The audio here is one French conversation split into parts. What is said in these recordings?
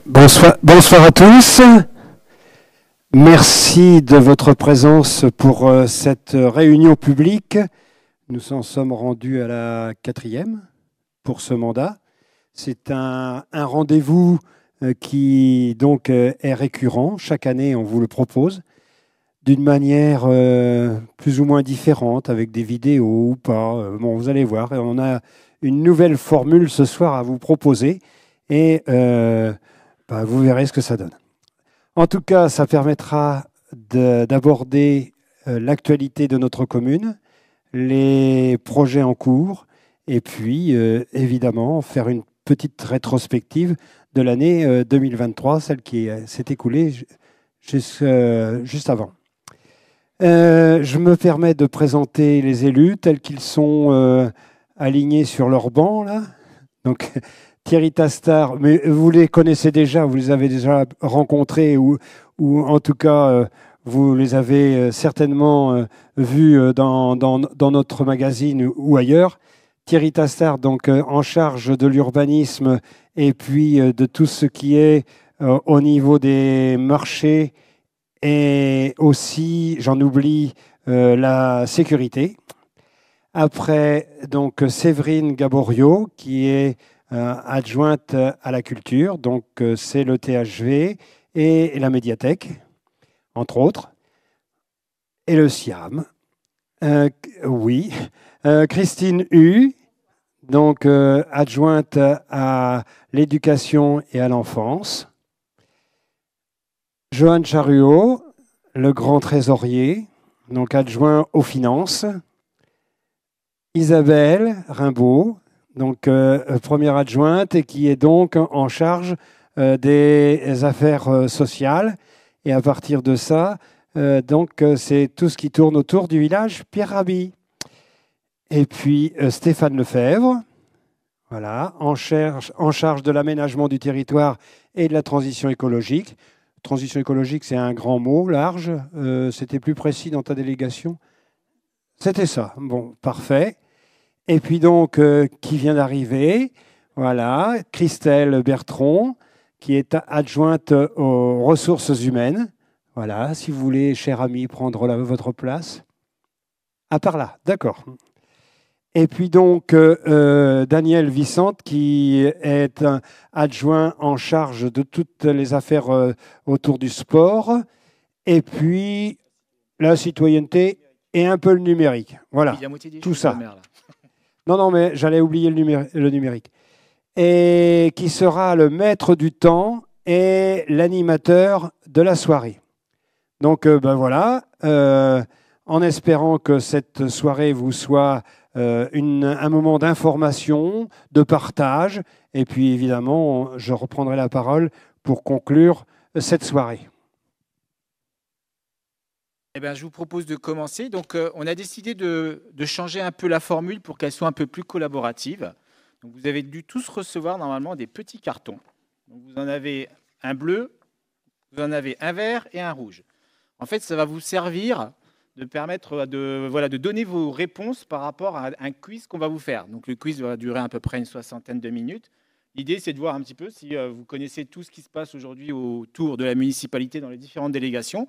Bonsoir à tous. Merci de votre présence pour cette réunion publique. Nous en sommes rendus à la 4e pour ce mandat. C'est un rendez-vous qui donc est récurrent. Chaque année, on vous le propose d'une manière plus ou moins différente, avec des vidéos ou pas. Bon, vous allez voir. On a une nouvelle formule ce soir à vous proposer et vous verrez ce que ça donne. En tout cas, ça permettra d'aborder l'actualité de notre commune, les projets en cours, et puis évidemment faire une petite rétrospective de l'année 2023, celle qui s'est écoulée juste avant. Je me permets de présenter les élus tels qu'ils sont alignés sur leur banc, là. Donc, Thierry Tastard, mais vous les connaissez déjà, vous les avez déjà rencontrés ou en tout cas, vous les avez certainement vus dans notre magazine ou ailleurs. Thierry Tastard, donc en charge de l'urbanisme et puis de tout ce qui est au niveau des marchés et aussi, j'en oublie, la sécurité. Après, donc Séverine Gaborio, qui est adjointe à la culture, donc c'est le THV et la médiathèque, entre autres, et le SIAM. Oui. Christine Hu, donc adjointe à l'éducation et à l'enfance. Johan Charuot, le grand trésorier, donc adjoint aux finances. Isabelle Rimbaud, donc première adjointe et qui est donc en charge des affaires sociales. Et à partir de ça, donc c'est tout ce qui tourne autour du village Pierre Rabhi. Et puis Stéphane Lefebvre, voilà, en charge de l'aménagement du territoire et de la transition écologique. Transition écologique, c'est un grand mot, large. C'était plus précis dans ta délégation? C'était ça. Bon, parfait. Et puis donc, qui vient d'arriver, voilà, Christelle Bertron, qui est adjointe aux ressources humaines. Voilà, si vous voulez, cher ami, prendre votre place. Ah, par là, d'accord. Et puis donc, Daniel Vicente, qui est un adjoint en charge de toutes les affaires autour du sport. Et puis, la citoyenneté et un peu le numérique. Voilà, tout ça. Non, mais j'allais oublier le numérique. Et qui sera le maître du temps et l'animateur de la soirée. Donc, voilà, en espérant que cette soirée vous soit un moment d'information, de partage, et puis évidemment, je reprendrai la parole pour conclure cette soirée. Eh bien, je vous propose de commencer. Donc, on a décidé de changer un peu la formule pour qu'elle soit un peu plus collaborative. Donc, vous avez dû tous recevoir normalement des petits cartons. Donc, vous en avez un bleu, vous en avez un vert et un rouge. En fait, ça va vous servir de permettre de donner vos réponses par rapport à un quiz qu'on va vous faire. Donc, le quiz va durer à peu près une 60aine de minutes. L'idée, c'est de voir un petit peu si vous connaissez tout ce qui se passe aujourd'hui autour de la municipalité dans les différentes délégations.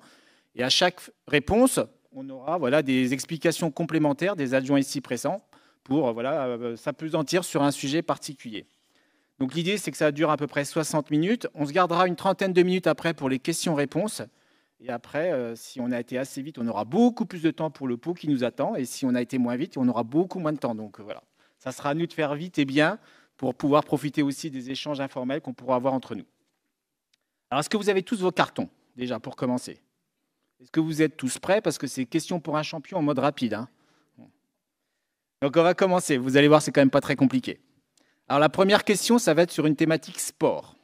Et à chaque réponse, on aura des explications complémentaires des adjoints ici présents pour s'appesantir sur un sujet particulier. Donc l'idée, c'est que ça dure à peu près 60 minutes. On se gardera une 30aine de minutes après pour les questions-réponses. Et après, si on a été assez vite, on aura beaucoup plus de temps pour le pot qui nous attend. Et si on a été moins vite, on aura beaucoup moins de temps. Donc voilà, ça sera à nous de faire vite et bien pour pouvoir profiter aussi des échanges informels qu'on pourra avoir entre nous. Alors, est-ce que vous avez tous vos cartons, déjà, pour commencer ? Est-ce que vous êtes tous prêts? Parce que c'est question pour un champion en mode rapide. Hein. Donc on va commencer. Vous allez voir, c'est quand même pas très compliqué. Alors la première question, ça va être sur une thématique sport.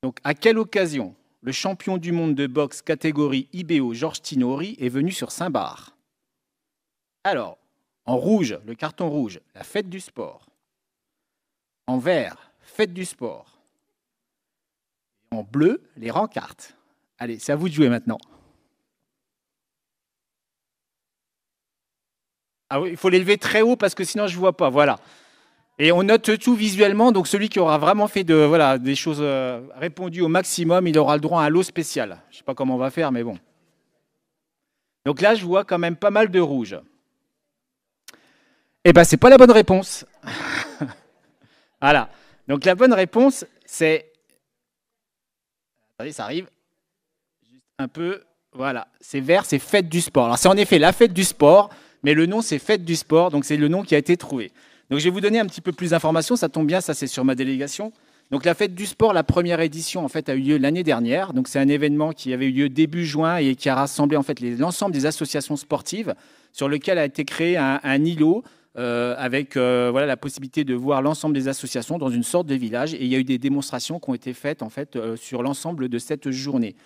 Donc à quelle occasion le champion du monde de boxe catégorie IBO Georges Tinori est venu sur Saint-Barth? Alors, en rouge, le carton rouge, la fête du sport. En vert, fête du sport. En bleu, les rencartes. Allez, c'est à vous de jouer maintenant. Ah oui, il faut l'élever très haut parce que sinon je ne vois pas. Voilà. Et on note tout visuellement, donc celui qui aura vraiment fait voilà, des choses répondues au maximum, il aura le droit à un lot spécial. Je ne sais pas comment on va faire, mais bon. Donc là, je vois quand même pas mal de rouge. Eh bien, ce n'est pas la bonne réponse. Voilà. Donc la bonne réponse, c'est... Attendez, ça arrive. Juste un peu. Voilà. C'est vert, c'est fête du sport. Alors c'est en effet la fête du sport, mais le nom, c'est fête du sport, donc c'est le nom qui a été trouvé. Donc je vais vous donner un petit peu plus d'informations, ça tombe bien, ça c'est sur ma délégation. Donc la fête du sport, la première édition en fait a eu lieu l'année dernière. Donc c'est un événement qui avait eu lieu début juin et qui a rassemblé en fait l'ensemble des associations sportives, sur lequel a été créé un îlot avec voilà, la possibilité de voir l'ensemble des associations dans une sorte de village. Et il y a eu des démonstrations qui ont été faites en fait sur l'ensemble de cette journée.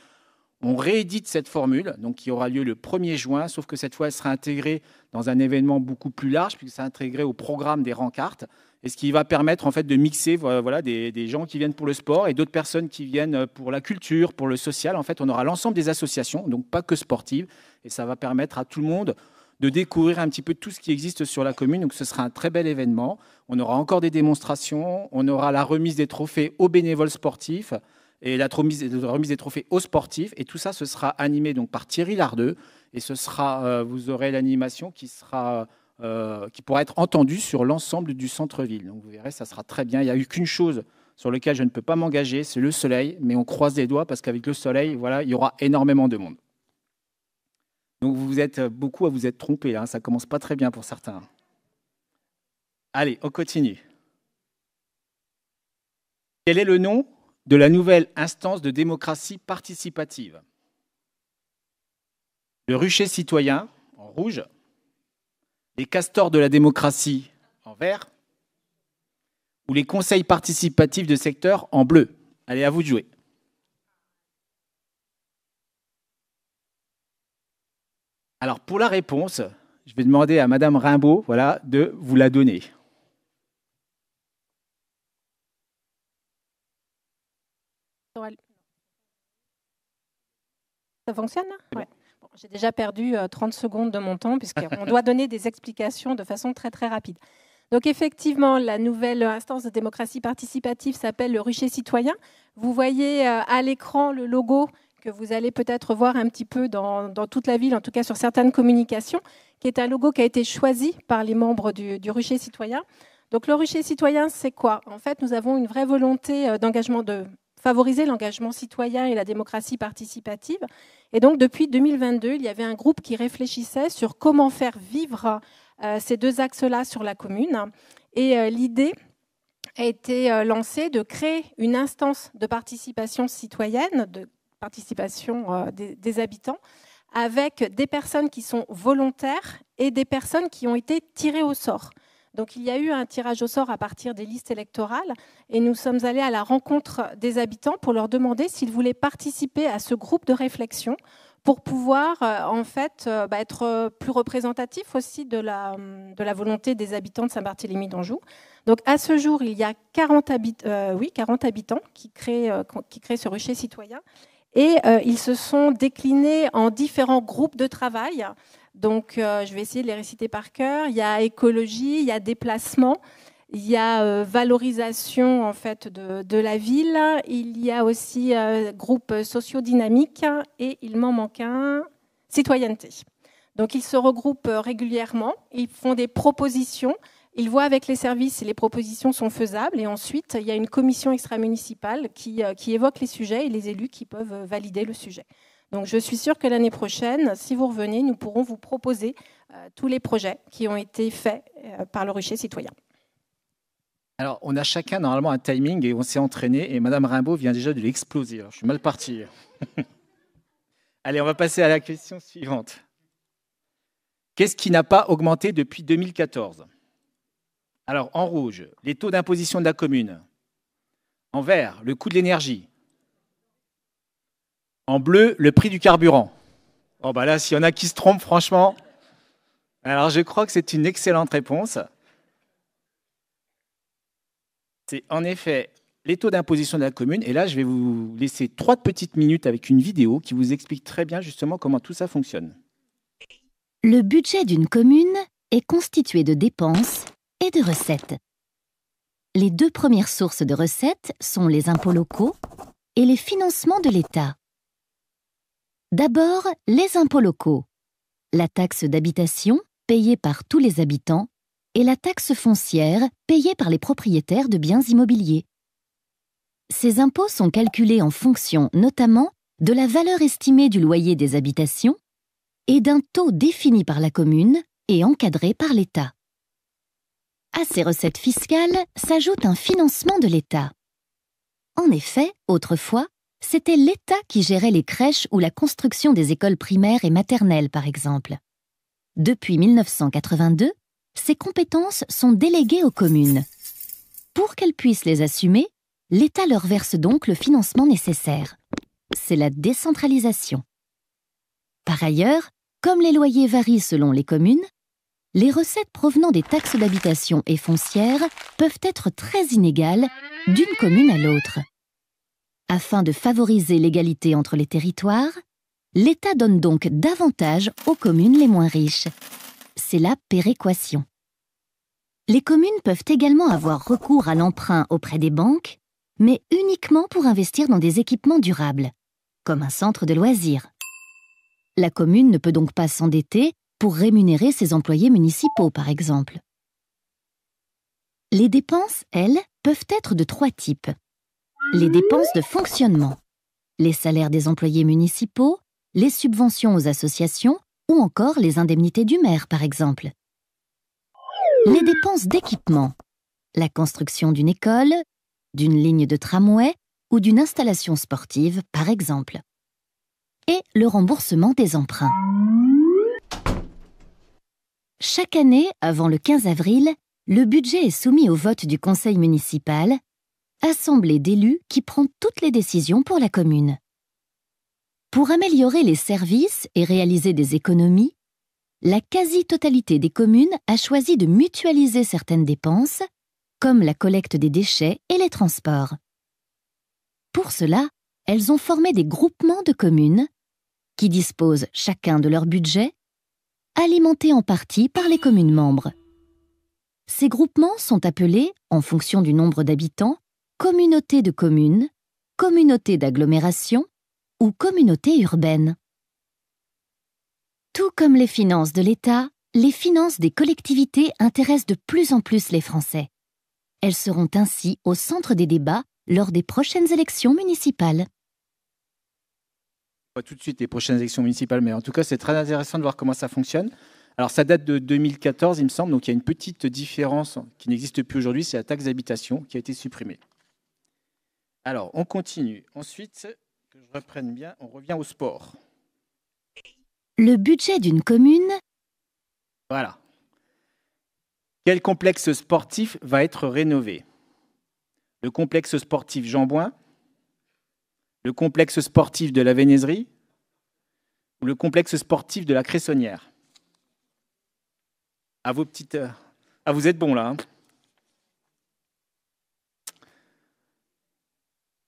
On réédite cette formule, donc qui aura lieu le 1er juin, sauf que cette fois, elle sera intégrée dans un événement beaucoup plus large, puisque c'est intégré au programme des rencartes, et ce qui va permettre en fait de mixer voilà, des gens qui viennent pour le sport et d'autres personnes qui viennent pour la culture, pour le social. En fait, on aura l'ensemble des associations, donc pas que sportives, et ça va permettre à tout le monde de découvrir un petit peu tout ce qui existe sur la commune. Donc ce sera un très bel événement. On aura encore des démonstrations, on aura la remise des trophées aux bénévoles sportifs, et la remise des trophées aux sportifs. Et tout ça, ce sera animé donc par Thierry Lardeux. Et ce sera, vous aurez l'animation qui pourra être entendue sur l'ensemble du centre-ville. Donc vous verrez, ça sera très bien. Il n'y a eu qu'une chose sur laquelle je ne peux pas m'engager, c'est le soleil. Mais on croise les doigts parce qu'avec le soleil, voilà, il y aura énormément de monde. Donc vous êtes beaucoup à vous être trompés. Hein. Ça ne commence pas très bien pour certains. Allez, on continue. Quel est le nom de la nouvelle instance de démocratie participative? Le rucher citoyen, en rouge, les castors de la démocratie, en vert, ou les conseils participatifs de secteur, en bleu. Allez, à vous de jouer. Alors, pour la réponse, je vais demander à Madame Rimbaud, voilà, de vous la donner. Ça fonctionne là? Ouais. Bon, j'ai déjà perdu 30 secondes de mon temps puisqu'on doit donner des explications de façon très très rapide. Donc effectivement, la nouvelle instance de démocratie participative s'appelle le rucher citoyen. Vous voyez à l'écran le logo que vous allez peut-être voir un petit peu dans toute la ville, en tout cas sur certaines communications, qui est un logo qui a été choisi par les membres du rucher citoyen. Donc le rucher citoyen, c'est quoi? En fait, nous avons une vraie volonté d'engagement, de favoriser l'engagement citoyen et la démocratie participative. Et donc, depuis 2022, il y avait un groupe qui réfléchissait sur comment faire vivre ces deux axes-là sur la commune. Et l'idée a été lancée de créer une instance de participation citoyenne, de participation des habitants, avec des personnes qui sont volontaires et des personnes qui ont été tirées au sort. Donc il y a eu un tirage au sort à partir des listes électorales et nous sommes allés à la rencontre des habitants pour leur demander s'ils voulaient participer à ce groupe de réflexion pour pouvoir en fait être plus représentatif aussi de la volonté des habitants de Saint-Barthélemy d'Anjou. Donc à ce jour, il y a 40 habitants qui créent ce rucher citoyen et ils se sont déclinés en différents groupes de travail. Donc, je vais essayer de les réciter par cœur. Il y a écologie, il y a déplacement, il y a valorisation en fait de la ville. Il y a aussi groupe sociodynamique et il m'en manque un, citoyenneté. Donc, ils se regroupent régulièrement, ils font des propositions, ils voient avec les services si les propositions sont faisables et ensuite, il y a une commission extra-municipale qui évoque les sujets et les élus qui peuvent valider le sujet. Donc, je suis sûre que l'année prochaine, si vous revenez, nous pourrons vous proposer tous les projets qui ont été faits par le rucher citoyen. Alors, on a chacun normalement un timing et on s'est entraîné et Madame Rimbaud vient déjà de l'exploser. Alors, je suis mal parti. Allez, on va passer à la question suivante. Qu'est-ce qui n'a pas augmenté depuis 2014? Alors, en rouge, les taux d'imposition de la commune. En vert, le coût de l'énergie. En bleu, le prix du carburant. Oh bah là, s'il y en a qui se trompent, franchement. Alors, je crois que c'est une excellente réponse. C'est en effet les taux d'imposition de la commune. Et là, je vais vous laisser 3 petites minutes avec une vidéo qui vous explique très bien justement comment tout ça fonctionne. Le budget d'une commune est constitué de dépenses et de recettes. les deux premières sources de recettes sont les impôts locaux et les financements de l'État. D'abord, les impôts locaux. La taxe d'habitation, payée par tous les habitants, et la taxe foncière, payée par les propriétaires de biens immobiliers. Ces impôts sont calculés en fonction, notamment, de la valeur estimée du loyer des habitations et d'un taux défini par la commune et encadré par l'État. À ces recettes fiscales s'ajoute un financement de l'État. En effet, autrefois, c'était l'État qui gérait les crèches ou la construction des écoles primaires et maternelles, par exemple. Depuis 1982, ces compétences sont déléguées aux communes. Pour qu'elles puissent les assumer, l'État leur verse donc le financement nécessaire. C'est la décentralisation. Par ailleurs, comme les loyers varient selon les communes, les recettes provenant des taxes d'habitation et foncières peuvent être très inégales d'une commune à l'autre. Afin de favoriser l'égalité entre les territoires, l'État donne donc davantage aux communes les moins riches. C'est la péréquation. Les communes peuvent également avoir recours à l'emprunt auprès des banques, mais uniquement pour investir dans des équipements durables, comme un centre de loisirs. La commune ne peut donc pas s'endetter pour rémunérer ses employés municipaux, par exemple. Les dépenses, elles, peuvent être de 3 types. Les dépenses de fonctionnement, les salaires des employés municipaux, les subventions aux associations ou encore les indemnités du maire, par exemple. Les dépenses d'équipement, la construction d'une école, d'une ligne de tramway ou d'une installation sportive, par exemple. Et le remboursement des emprunts. Chaque année, avant le 15 avril, le budget est soumis au vote du conseil municipal, assemblée d'élus qui prend toutes les décisions pour la commune. Pour améliorer les services et réaliser des économies, la quasi-totalité des communes a choisi de mutualiser certaines dépenses, comme la collecte des déchets et les transports. Pour cela, elles ont formé des groupements de communes qui disposent chacun de leur budget, alimentés en partie par les communes membres. Ces groupements sont appelés, en fonction du nombre d'habitants, communautés de communes, communautés d'agglomération ou communautés urbaines. Tout comme les finances de l'État, les finances des collectivités intéressent de plus en plus les Français. Elles seront ainsi au centre des débats lors des prochaines élections municipales. Pas tout de suite les prochaines élections municipales, mais en tout cas, c'est très intéressant de voir comment ça fonctionne. Alors, ça date de 2014, il me semble, donc il y a une petite différence qui n'existe plus aujourd'hui, c'est la taxe d'habitation qui a été supprimée. Alors, on continue. Ensuite, que je reprenne bien, on revient au sport. Le budget d'une commune. Voilà. Quel complexe sportif va être rénové? Le complexe sportif Jean Bouin, le complexe sportif de la Vénézerie ou le complexe sportif de la Cressonnière? À vos petites... Ah, vous êtes bons là, hein?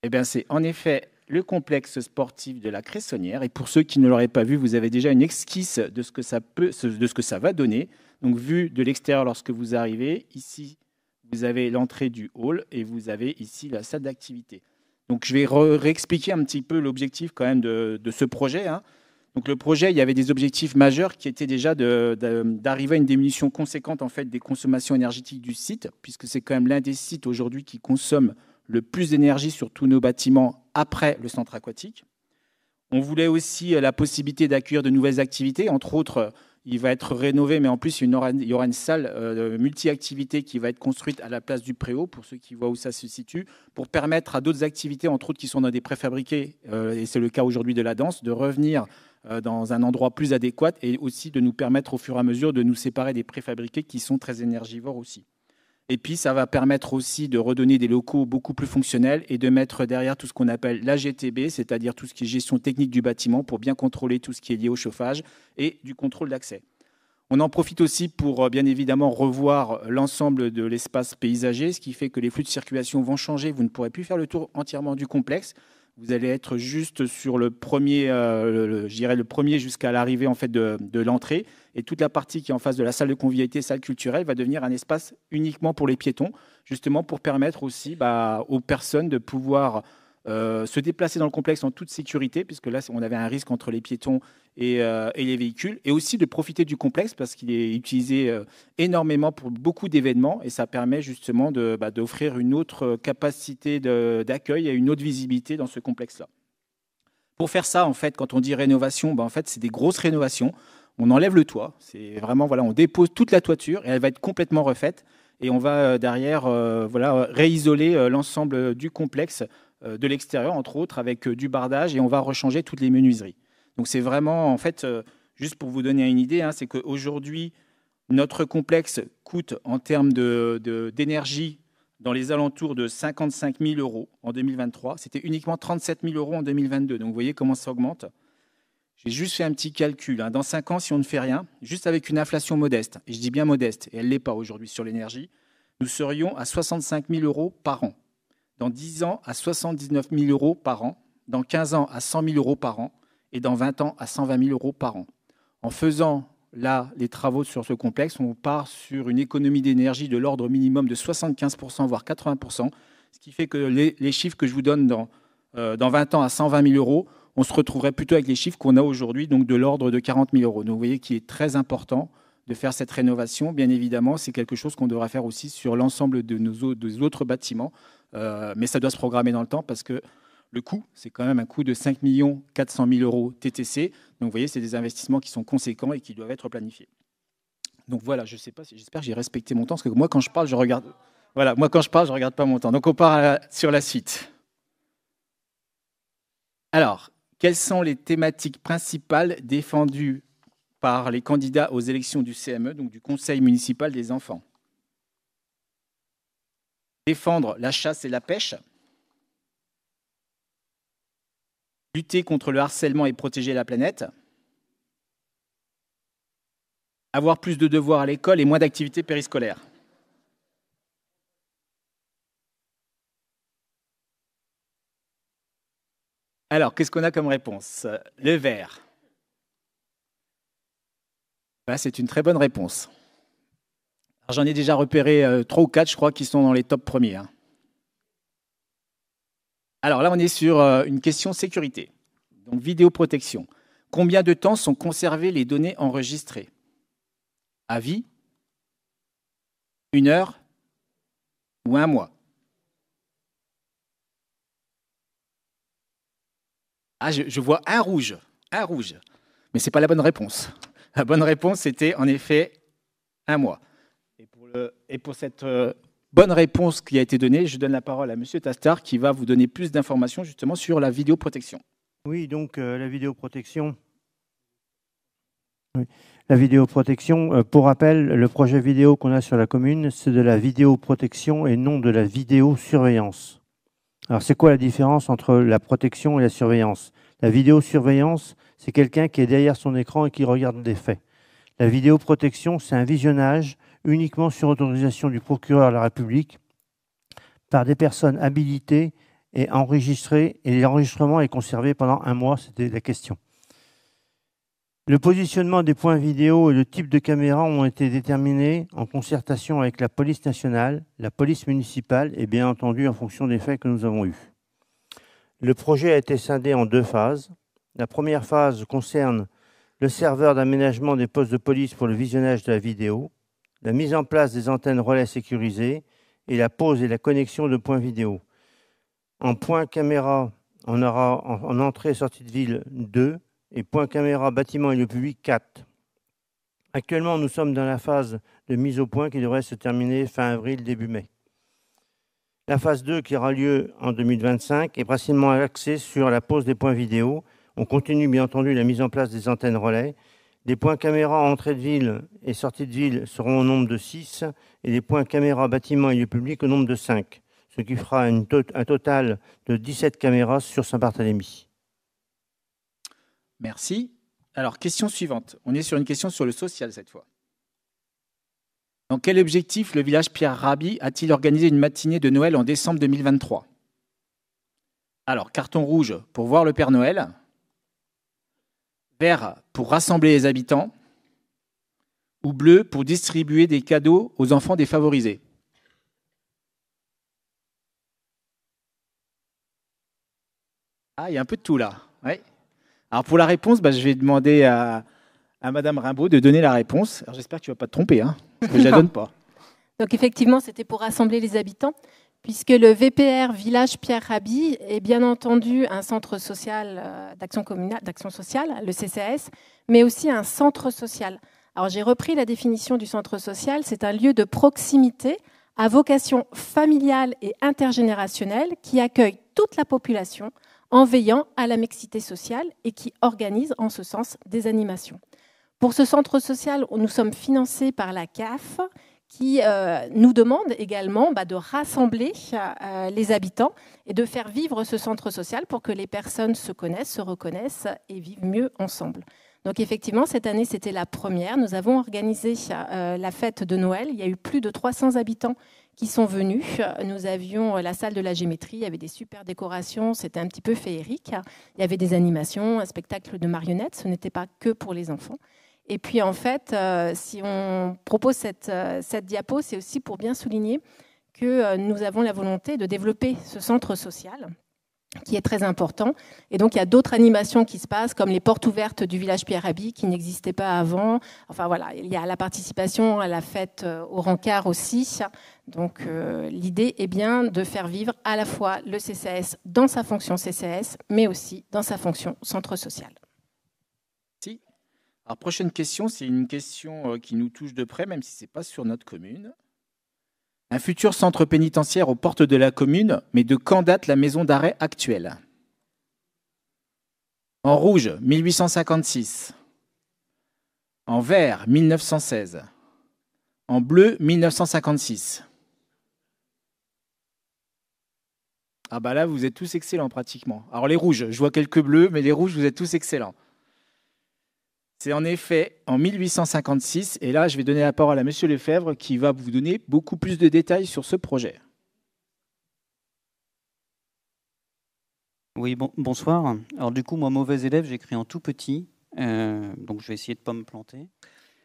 Eh bien, c'est en effet le complexe sportif de la Cressonnière. Et pour ceux qui ne l'auraient pas vu, vous avez déjà une esquisse de ce que ça va donner. Donc, vu de l'extérieur lorsque vous arrivez, ici, vous avez l'entrée du hall et vous avez ici la salle d'activité. Donc, je vais réexpliquer un petit peu l'objectif quand même de ce projet, hein. Donc, le projet, il y avait des objectifs majeurs qui étaient déjà d'arriver à une diminution conséquente en fait, des consommations énergétiques du site, puisque c'est quand même l'un des sites aujourd'hui qui consomme le plus d'énergie sur tous nos bâtiments après le centre aquatique. On voulait aussi la possibilité d'accueillir de nouvelles activités. Entre autres, il va être rénové, mais en plus, il y aura une salle multi-activités qui va être construite à la place du Préau, pour ceux qui voient où ça se situe, pour permettre à d'autres activités, entre autres qui sont dans des préfabriqués, et c'est le cas aujourd'hui de la danse, de revenir dans un endroit plus adéquat et aussi de nous permettre au fur et à mesure de nous séparer des préfabriqués qui sont très énergivores aussi. Et puis, ça va permettre aussi de redonner des locaux beaucoup plus fonctionnels et de mettre derrière tout ce qu'on appelle l'AGTB, c'est-à-dire tout ce qui est gestion technique du bâtiment pour bien contrôler tout ce qui est lié au chauffage et du contrôle d'accès. On en profite aussi pour, bien évidemment, revoir l'ensemble de l'espace paysager, ce qui fait que les flux de circulation vont changer. Vous ne pourrez plus faire le tour entièrement du complexe. Vous allez être juste sur le premier, je dirais le premier jusqu'à l'arrivée en fait de l'entrée. Et toute la partie qui est en face de la salle de convivialité, salle culturelle, va devenir un espace uniquement pour les piétons, justement pour permettre aussi aux personnes de pouvoir se déplacer dans le complexe en toute sécurité, puisque là, on avait un risque entre les piétons et les véhicules, et aussi de profiter du complexe, parce qu'il est utilisé énormément pour beaucoup d'événements, et ça permet justement d'offrir une autre capacité d'accueil et une autre visibilité dans ce complexe-là. Pour faire ça, en fait, quand on dit rénovation, en fait, c'est des grosses rénovations. On enlève le toit, c'est vraiment, voilà, on dépose toute la toiture, et elle va être complètement refaite, et on va derrière réisoler l'ensemble du complexe de l'extérieur, entre autres, avec du bardage, et on va rechanger toutes les menuiseries. Donc c'est vraiment, en fait, juste pour vous donner une idée, c'est qu'aujourd'hui, notre complexe coûte en termes d'énergie dans les alentours de 55 000 € en 2023. C'était uniquement 37 000 € en 2022. Donc vous voyez comment ça augmente. J'ai juste fait un petit calcul. Dans 5 ans, si on ne fait rien, juste avec une inflation modeste, et je dis bien modeste, et elle ne l'est pas aujourd'hui sur l'énergie, nous serions à 65 000 € par an. Dans 10 ans, à 79 000 € par an. Dans 15 ans, à 100 000 € par an. Et dans 20 ans, à 120 000 € par an. En faisant là les travaux sur ce complexe, on part sur une économie d'énergie de l'ordre minimum de 75%, voire 80%, ce qui fait que les chiffres que je vous donne dans 20 ans à 120 000 €, on se retrouverait plutôt avec les chiffres qu'on a aujourd'hui, donc de l'ordre de 40 000 €. Donc vous voyez qu'il est très important de faire cette rénovation. Bien évidemment, c'est quelque chose qu'on devra faire aussi sur l'ensemble des autres bâtiments, mais ça doit se programmer dans le temps parce que le coût, c'est quand même un coût de 5 400 000 € TTC. Donc, vous voyez, c'est des investissements qui sont conséquents et qui doivent être planifiés. Donc, voilà, je sais pas, j'espère que j'ai respecté mon temps, parce que moi, quand je parle, je regarde. Voilà, moi, quand je parle, je ne regarde pas mon temps. Donc, on part sur la suite. Alors, quelles sont les thématiques principales défendues par les candidats aux élections du CME, donc du Conseil municipal des enfants? Défendre la chasse et la pêche. Lutter contre le harcèlement et protéger la planète. Avoir plus de devoirs à l'école et moins d'activités périscolaires. Alors, qu'est-ce qu'on a comme réponse? Le vert. C'est une très bonne réponse. J'en ai déjà repéré 3 ou 4, je crois, qui sont dans les top premiers. Alors là, on est sur une question sécurité. Donc, vidéoprotection. Combien de temps sont conservées les données enregistrées? À vie? 1 heure? Ou 1 mois? Je vois un rouge. Mais ce n'est pas la bonne réponse. La bonne réponse, c'était en effet 1 mois. Et pour cette bonne réponse qui a été donnée, je donne la parole à M. Tastard qui va vous donner plus d'informations justement sur la vidéoprotection. Oui, donc la vidéoprotection. Oui. La vidéoprotection, pour rappel, le projet vidéo qu'on a sur la commune, c'est de la vidéoprotection et non de la vidéosurveillance. Alors, c'est quoi la différence entre la protection et la surveillance? La vidéosurveillance, c'est quelqu'un qui est derrière son écran et qui regarde des faits. La vidéoprotection, c'est un visionnage uniquement sur autorisation du procureur de la République par des personnes habilitées et enregistrées, et l'enregistrement est conservé pendant 1 mois, c'était la question. Le positionnement des points vidéo et le type de caméra ont été déterminés en concertation avec la police nationale, la police municipale et bien entendu en fonction des faits que nous avons eus. Le projet a été scindé en 2 phases. La première phase concerne le serveur d'aménagement des postes de police pour le visionnage de la vidéo, la mise en place des antennes relais sécurisées et la pose et la connexion de points vidéo. En point caméra, on aura en entrée et sortie de ville 2 et point caméra bâtiment et lieu public 4. Actuellement, nous sommes dans la phase de mise au point qui devrait se terminer fin avril, début mai. La phase 2 qui aura lieu en 2025 est principalement axée sur la pose des points vidéo. On continue bien entendu la mise en place des antennes relais. Les points caméra entrée de ville et sortie de ville seront au nombre de 6 et les points caméra bâtiment et lieu public au nombre de 5, ce qui fera un total de 17 caméras sur Saint-Barthélemy. Merci. Alors, question suivante. On est sur une question sur le social cette fois. Dans quel objectif le village Pierre Rabhi a-t-il organisé une matinée de Noël en décembre 2023? Alors, carton rouge pour voir le Père Noël. Vert pour rassembler les habitants. Ou bleu pour distribuer des cadeaux aux enfants défavorisés. Ah, il y a un peu de tout là. Ouais. Alors pour la réponse, je vais demander à Madame Rimbaud de donner la réponse. Alors j'espère que tu ne vas pas te tromper, hein, parce que je ne la donne pas. Donc effectivement, c'était pour rassembler les habitants, puisque le VPR Village Pierre Rabhi est bien entendu un centre social d'action communale, d'action sociale, le CCAS, mais aussi un centre social. Alors j'ai repris la définition du centre social, c'est un lieu de proximité à vocation familiale et intergénérationnelle qui accueille toute la population en veillant à la mixité sociale et qui organise en ce sens des animations. Pour ce centre social, nous sommes financés par la CAF qui nous demande également de rassembler les habitants et de faire vivre ce centre social pour que les personnes se connaissent, se reconnaissent et vivent mieux ensemble. Donc effectivement, cette année, c'était la première. Nous avons organisé la fête de Noël. Il y a eu plus de 300 habitants qui sont venus. Nous avions la salle de la géométrie, il y avait des super décorations, c'était un petit peu féerique. Il y avait des animations, un spectacle de marionnettes, ce n'était pas que pour les enfants. Et puis en fait, si on propose cette diapo, c'est aussi pour bien souligner que nous avons la volonté de développer ce centre social qui est très important. Et donc, il y a d'autres animations qui se passent, comme les portes ouvertes du village Pierre Rabhi, qui n'existaient pas avant. Enfin, voilà, il y a la participation à la fête au Rancard aussi. Donc, l'idée est bien de faire vivre à la fois le CCAS dans sa fonction CCAS, mais aussi dans sa fonction centre social. Merci. Alors, prochaine question, c'est une question qui nous touche de près, même si ce n'est pas sur notre commune. Un futur centre pénitentiaire aux portes de la commune, mais de quand date la maison d'arrêt actuelle? En rouge, 1856. En vert, 1916. En bleu, 1956. Ah bah là, vous êtes tous excellents pratiquement. Alors les rouges, je vois quelques bleus, mais les rouges, vous êtes tous excellents. C'est en effet en 1856, et là je vais donner la parole à Monsieur Lefebvre qui va vous donner beaucoup plus de détails sur ce projet. Oui, bonsoir. Alors du coup, moi, mauvais élève, j'écris en tout petit, donc je vais essayer de ne pas me planter.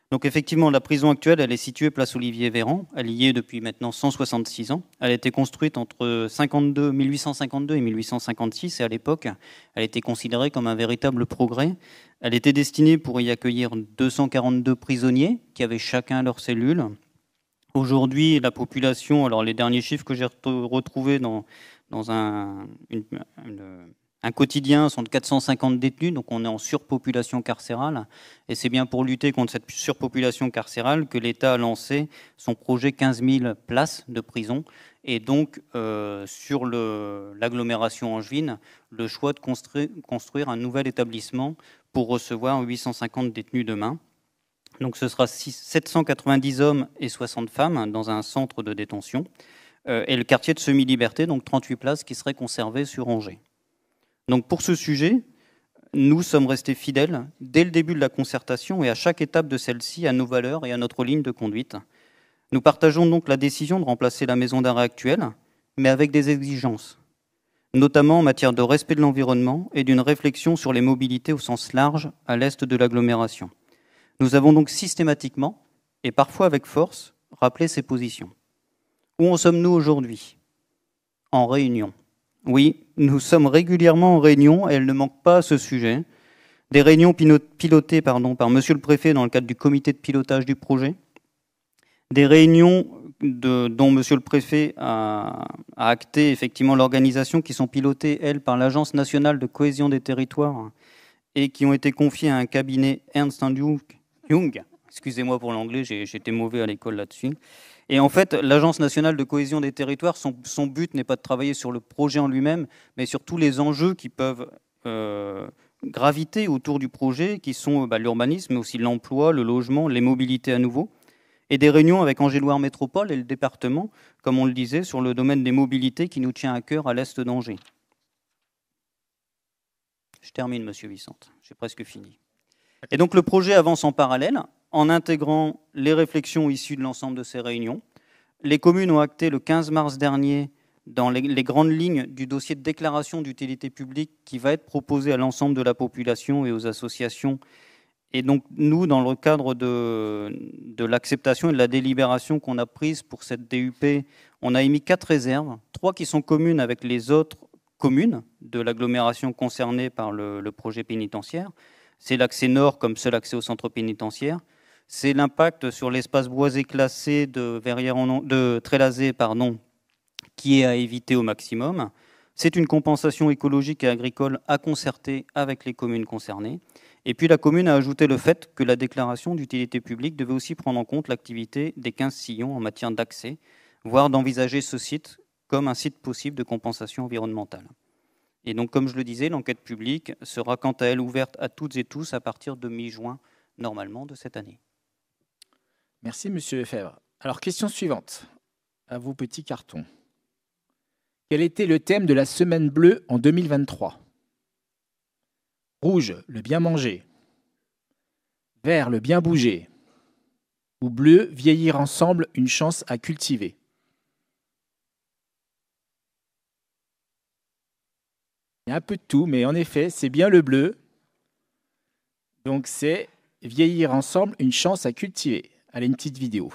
Donc effectivement, la prison actuelle, elle est située place Olivier Véran, elle y est depuis maintenant 166 ans. Elle a été construite entre 1852 et 1856, et à l'époque, elle était considérée comme un véritable progrès. Elle était destinée pour y accueillir 242 prisonniers qui avaient chacun leur cellule. Aujourd'hui, la population, alors les derniers chiffres que j'ai retrouvés dans un quotidien sont de 450 détenus, donc on est en surpopulation carcérale. Et c'est bien pour lutter contre cette surpopulation carcérale que l'État a lancé son projet 15 000 places de prison. Et donc, sur l'agglomération angevine, le choix de construire un nouvel établissement pour recevoir 850 détenus demain. Donc ce sera 790 hommes et 60 femmes dans un centre de détention. Et le quartier de semi-liberté, donc 38 places qui seraient conservées sur Angers. Donc pour ce sujet, nous sommes restés fidèles dès le début de la concertation et à chaque étape de celle-ci à nos valeurs et à notre ligne de conduite. Nous partageons donc la décision de remplacer la maison d'arrêt actuelle, mais avec des exigences, notamment en matière de respect de l'environnement et d'une réflexion sur les mobilités au sens large à l'est de l'agglomération. Nous avons donc systématiquement, et parfois avec force, rappelé ces positions. Où en sommes-nous aujourd'hui? En réunion. Oui, nous sommes régulièrement en réunion et elle ne manque pas à ce sujet. Des réunions pilotées par Monsieur le Préfet dans le cadre du comité de pilotage du projet. Des réunions dont Monsieur le Préfet a acté effectivement l'organisation qui sont pilotées, elles, par l'Agence nationale de cohésion des territoires et qui ont été confiées à un cabinet Ernst & Young. Excusez-moi pour l'anglais, j'étais mauvais à l'école là-dessus. Et en fait, l'Agence nationale de cohésion des territoires, son but n'est pas de travailler sur le projet en lui-même, mais sur tous les enjeux qui peuvent graviter autour du projet, qui sont l'urbanisme, mais aussi l'emploi, le logement, les mobilités à nouveau. Et des réunions avec Angers-Loire Métropole et le département, comme on le disait, sur le domaine des mobilités qui nous tient à cœur à l'est d'Angers. Je termine, Monsieur Vicente, j'ai presque fini. Et donc le projet avance en parallèle, en intégrant les réflexions issues de l'ensemble de ces réunions. Les communes ont acté le 15 mars dernier dans les grandes lignes du dossier de déclaration d'utilité publique qui va être proposé à l'ensemble de la population et aux associations. Et donc, nous, dans le cadre de l'acceptation et de la délibération qu'on a prise pour cette DUP, on a émis 4 réserves, 3 qui sont communes avec les autres communes de l'agglomération concernée par le projet pénitentiaire. C'est l'accès nord comme seul accès au centre pénitentiaire. C'est l'impact sur l'espace boisé classé de Trélazé, qui est à éviter au maximum. C'est une compensation écologique et agricole à concerter avec les communes concernées. Et puis la commune a ajouté le fait que la déclaration d'utilité publique devait aussi prendre en compte l'activité des 15 sillons en matière d'accès, voire d'envisager ce site comme un site possible de compensation environnementale. Et donc, comme je le disais, l'enquête publique sera quant à elle ouverte à toutes et tous à partir de mi-juin, normalement, de cette année. Merci, Monsieur Lefebvre. Alors, question suivante. À vos petits cartons. Quel était le thème de la Semaine bleue en 2023 ? Rouge, le bien manger. Vert, le bien bouger. Ou bleu, vieillir ensemble, une chance à cultiver. Il y a un peu de tout, mais en effet, c'est bien le bleu. Donc c'est vieillir ensemble, une chance à cultiver. Allez, une petite vidéo.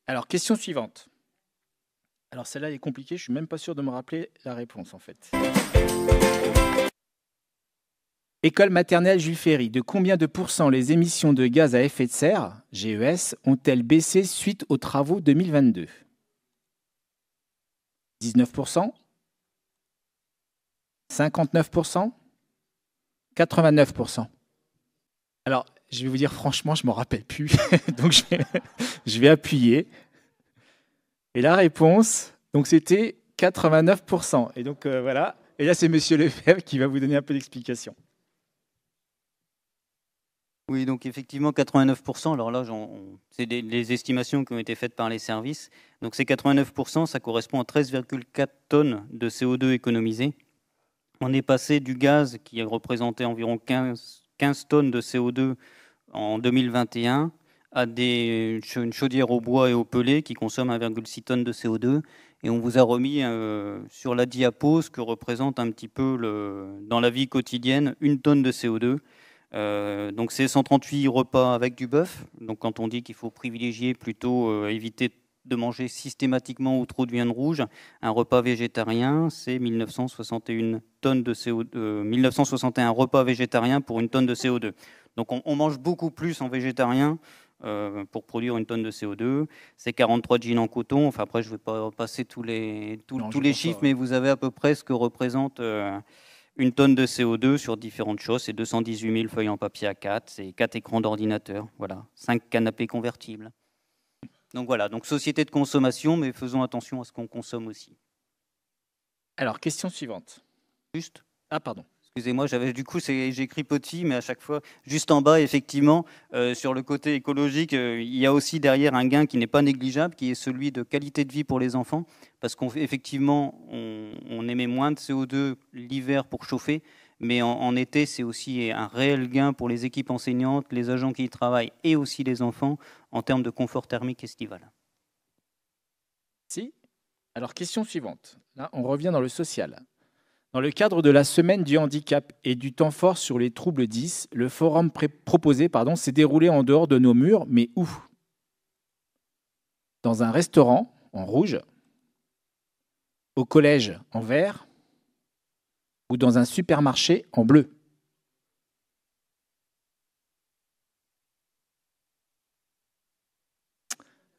Alors, question suivante. Alors, celle-là est compliquée, je ne suis même pas sûr de me rappeler la réponse, en fait. École maternelle Jules Ferry, de combien de pourcents les émissions de gaz à effet de serre, GES, ont-elles baissé suite aux travaux 2022 ? 19%, 59%, 89%. Alors, je vais vous dire franchement, je ne m'en rappelle plus, donc je vais appuyer. Et la réponse, donc c'était 89%. Et donc voilà. Et là, c'est Monsieur Lefebvre qui va vous donner un peu d'explication. Oui, donc effectivement 89%. Alors là, c'est des estimations qui ont été faites par les services. Donc ces 89%, ça correspond à 13,4 tonnes de CO2 économisées. On est passé du gaz qui représentait environ 15 tonnes de CO2 en 2021 à une chaudière au bois et au pellet qui consomme 1,6 tonnes de CO2. Et on vous a remis sur la diapo ce que représente un petit peu dans la vie quotidienne 1 tonne de CO2. Donc c'est 138 repas avec du bœuf. Donc quand on dit qu'il faut privilégier plutôt éviter de manger systématiquement ou trop de viande rouge, un repas végétarien, c'est 1961 tonnes de CO2, 1961 repas végétariens pour 1 tonne de CO2. Donc on mange beaucoup plus en végétarien pour produire 1 tonne de CO2. C'est 43 jeans en coton. Enfin après je ne vais pas passer tous les chiffres, mais vous avez à peu près ce que représente 1 tonne de CO2 sur différentes choses. C'est 218 000 feuilles en papier A4, c'est 4 écrans d'ordinateur, voilà, 5 canapés convertibles. Donc voilà, donc société de consommation, mais faisons attention à ce qu'on consomme aussi. Alors, question suivante. Juste. Ah, pardon. Excusez-moi, j'ai écrit petit, mais à chaque fois, juste en bas, effectivement, sur le côté écologique, il y a aussi derrière un gain qui n'est pas négligeable, qui est celui de qualité de vie pour les enfants, parce qu'effectivement, on émet moins de CO2 l'hiver pour chauffer, mais en été, c'est aussi un réel gain pour les équipes enseignantes, les agents qui y travaillent et aussi les enfants en termes de confort thermique estival. Si. Alors, question suivante. Là, on revient dans le social. Dans le cadre de la semaine du handicap et du temps fort sur les troubles 10, le forum proposé s'est déroulé en dehors de nos murs, mais où ? dans un restaurant en rouge, au collège en vert ou dans un supermarché en bleu?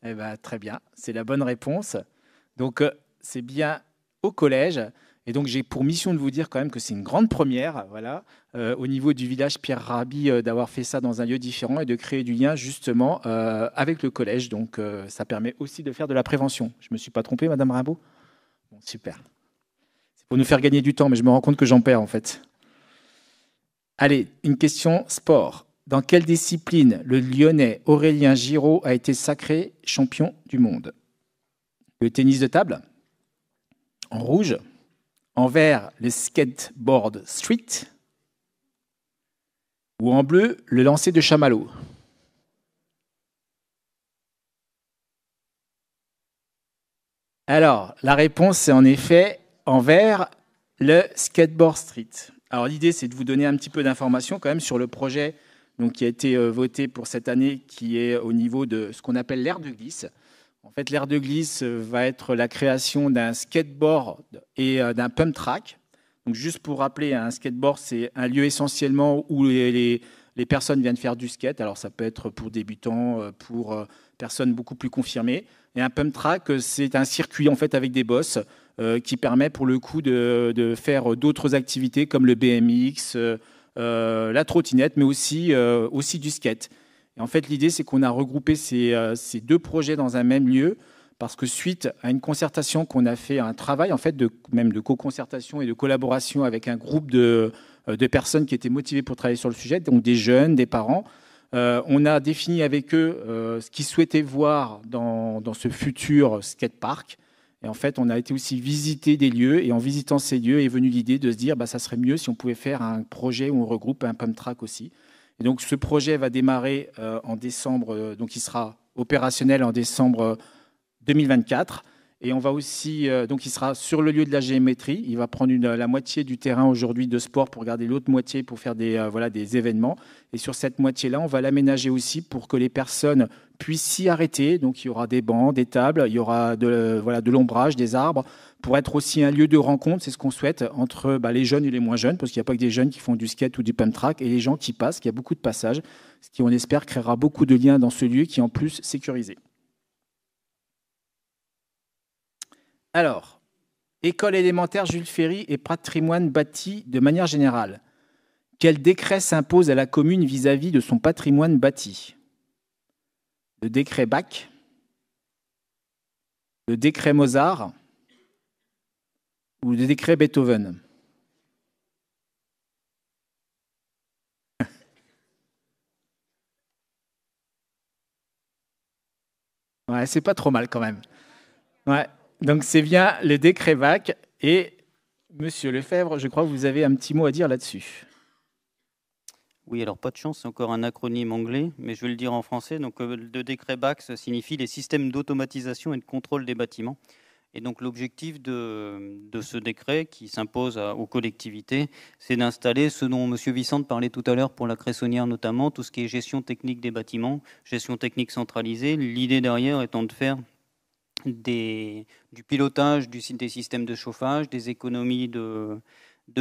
Eh ben, très bien, c'est la bonne réponse. Donc, c'est bien au collège. Et donc, j'ai pour mission de vous dire quand même que c'est une grande première, voilà, au niveau du village Pierre Rabhi, d'avoir fait ça dans un lieu différent et de créer du lien justement avec le collège. Donc, ça permet aussi de faire de la prévention. Je ne me suis pas trompé, Madame Rimbaud? Bon, super. C'est pour nous faire gagner du temps, mais je me rends compte que j'en perds en fait. Allez, une question sport. Dans quelle discipline le Lyonnais Aurélien Giraud a été sacré champion du monde? Le tennis de table? En rouge? En vert, le skateboard street? Ou en bleu, le lancer de chamallow? Alors, la réponse, c'est en effet en vert, le skateboard street. Alors, l'idée, c'est de vous donner un petit peu d'informations quand même sur le projet donc, qui a été voté pour cette année, qui est au niveau de ce qu'on appelle l'aire de glisse. En fait, l'aire de glisse va être la création d'un skateboard et d'un pump track. Donc, juste pour rappeler, un skateboard, c'est un lieu essentiellement où les personnes viennent faire du skate. Alors, ça peut être pour débutants, pour personnes beaucoup plus confirmées. Et un pump track, c'est un circuit en fait avec des bosses qui permet pour le coup de faire d'autres activités comme le BMX, la trottinette, mais aussi du skate. Et en fait, l'idée, c'est qu'on a regroupé ces deux projets dans un même lieu parce que suite à une concertation qu'on a fait, un travail en fait même de co-concertation et de collaboration avec un groupe de personnes qui étaient motivées pour travailler sur le sujet, donc des jeunes, des parents, on a défini avec eux ce qu'ils souhaitaient voir dans ce futur skatepark. Et en fait, on a été aussi visiter des lieux. Et en visitant ces lieux est venue l'idée de se dire ça serait mieux si on pouvait faire un projet où on regroupe un pump track aussi. Et donc, ce projet va démarrer en décembre. Donc, il sera opérationnel en décembre 2024. Et on va aussi, donc il sera sur le lieu de la géométrie. Il va prendre la moitié du terrain aujourd'hui de sport pour garder l'autre moitié pour faire des événements. Et sur cette moitié-là, on va l'aménager aussi pour que les personnes puissent s'y arrêter. Donc il y aura des bancs, des tables, il y aura de l'ombrage, des arbres, pour être aussi un lieu de rencontre. C'est ce qu'on souhaite entre les jeunes et les moins jeunes, parce qu'il n'y a pas que des jeunes qui font du skate ou du pump track, et les gens qui passent, qu'il y a beaucoup de passages, ce qui, on espère, créera beaucoup de liens dans ce lieu qui est en plus sécurisé. Alors, école élémentaire Jules Ferry et patrimoine bâti de manière générale. Quel décret s'impose à la commune vis-à-vis de son patrimoine bâti? Le décret Bach, le décret Mozart ou le décret Beethoven? Ouais, c'est pas trop mal quand même. Ouais. Donc c'est bien le décret Bach. Et Monsieur Lefebvre, je crois que vous avez un petit mot à dire là-dessus. Oui, alors pas de chance, c'est encore un acronyme anglais, mais je vais le dire en français. Donc le décret Bach, ça signifie les systèmes d'automatisation et de contrôle des bâtiments. Et donc l'objectif de ce décret qui s'impose aux collectivités, c'est d'installer ce dont M. Vicente parlait tout à l'heure pour la Cressonnière notamment, tout ce qui est gestion technique des bâtiments, gestion technique centralisée. L'idée derrière étant de faire du pilotage des systèmes de chauffage, des économies de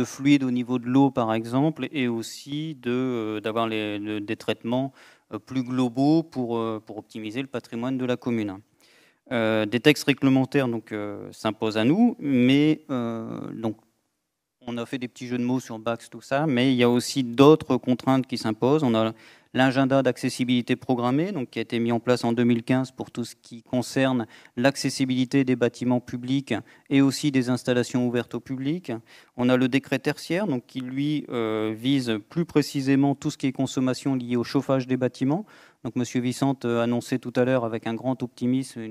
fluide au niveau de l'eau par exemple, et aussi d'avoir des traitements plus globaux pour optimiser le patrimoine de la commune. Des textes réglementaires s'imposent à nous, mais donc on a fait des petits jeux de mots sur Bax, tout ça, mais il y a aussi d'autres contraintes qui s'imposent. On a l'agenda d'accessibilité programmée, donc, qui a été mis en place en 2015 pour tout ce qui concerne l'accessibilité des bâtiments publics et aussi des installations ouvertes au public. On a le décret tertiaire, donc, qui lui vise plus précisément tout ce qui est consommation liée au chauffage des bâtiments. Donc, M. Vicente annonçait tout à l'heure avec un grand optimisme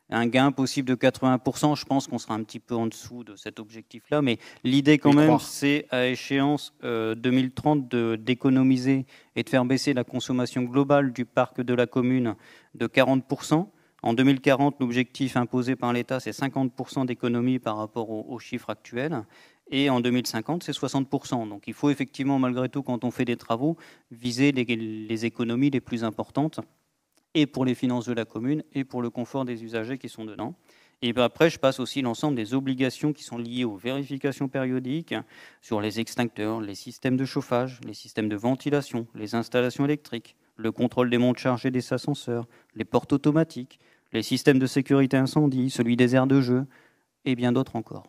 un gain possible de 80%. Je pense qu'on sera un petit peu en dessous de cet objectif-là, mais l'idée quand même, c'est à échéance 2030 d'économiser et de faire baisser la consommation globale du parc de la commune de 40%. En 2040, l'objectif imposé par l'État, c'est 50% d'économie par rapport aux chiffres actuels. Et en 2050, c'est 60%. Donc il faut effectivement, malgré tout, quand on fait des travaux, viser les économies les plus importantes. et pour les finances de la commune et pour le confort des usagers qui sont dedans. Et puis après, je passe aussi l'ensemble des obligations qui sont liées aux vérifications périodiques sur les extincteurs, les systèmes de chauffage, les systèmes de ventilation, les installations électriques, le contrôle des montes chargés des ascenseurs, les portes automatiques, les systèmes de sécurité incendie, celui des aires de jeu, et bien d'autres encore.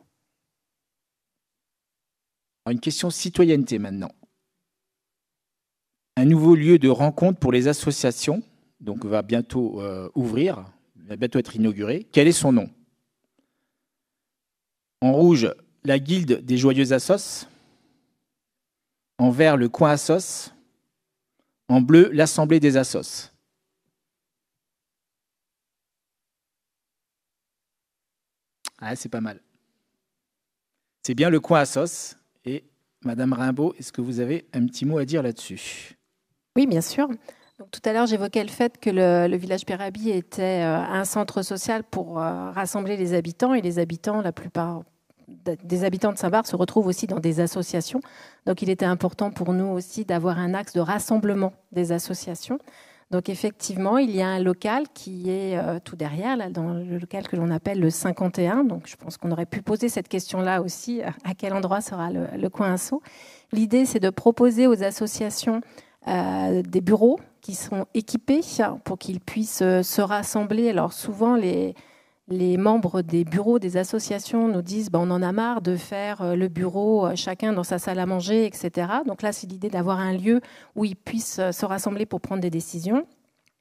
Une question citoyenneté maintenant. Un nouveau lieu de rencontre pour les associations, donc va bientôt ouvrir, va bientôt être inauguré. Quel est son nom? En rouge, la Guilde des Joyeux Assos. En vert, le Coin Assos. En bleu, l'Assemblée des Assos. Ah, c'est pas mal. C'est bien le Coin Assos. Et Madame Rimbaud, est-ce que vous avez un petit mot à dire là-dessus? Oui, bien sûr. Donc, tout à l'heure, j'évoquais le fait que le village Pierre-Rabhi était un centre social pour rassembler les habitants. Et les habitants, la plupart des habitants de Saint-Barth se retrouvent aussi dans des associations. Donc, il était important pour nous aussi d'avoir un axe de rassemblement des associations. Donc, effectivement, il y a un local qui est tout derrière, là, dans le local que l'on appelle le 51. Donc, je pense qu'on aurait pu poser cette question-là aussi. À quel endroit sera le coin asso? L'idée, c'est de proposer aux associations des bureaux qui sont équipés pour qu'ils puissent se rassembler. Alors souvent, les membres des bureaux des associations nous disent on en a marre de faire le bureau chacun dans sa salle à manger, etc. Donc là, c'est l'idée d'avoir un lieu où ils puissent se rassembler pour prendre des décisions.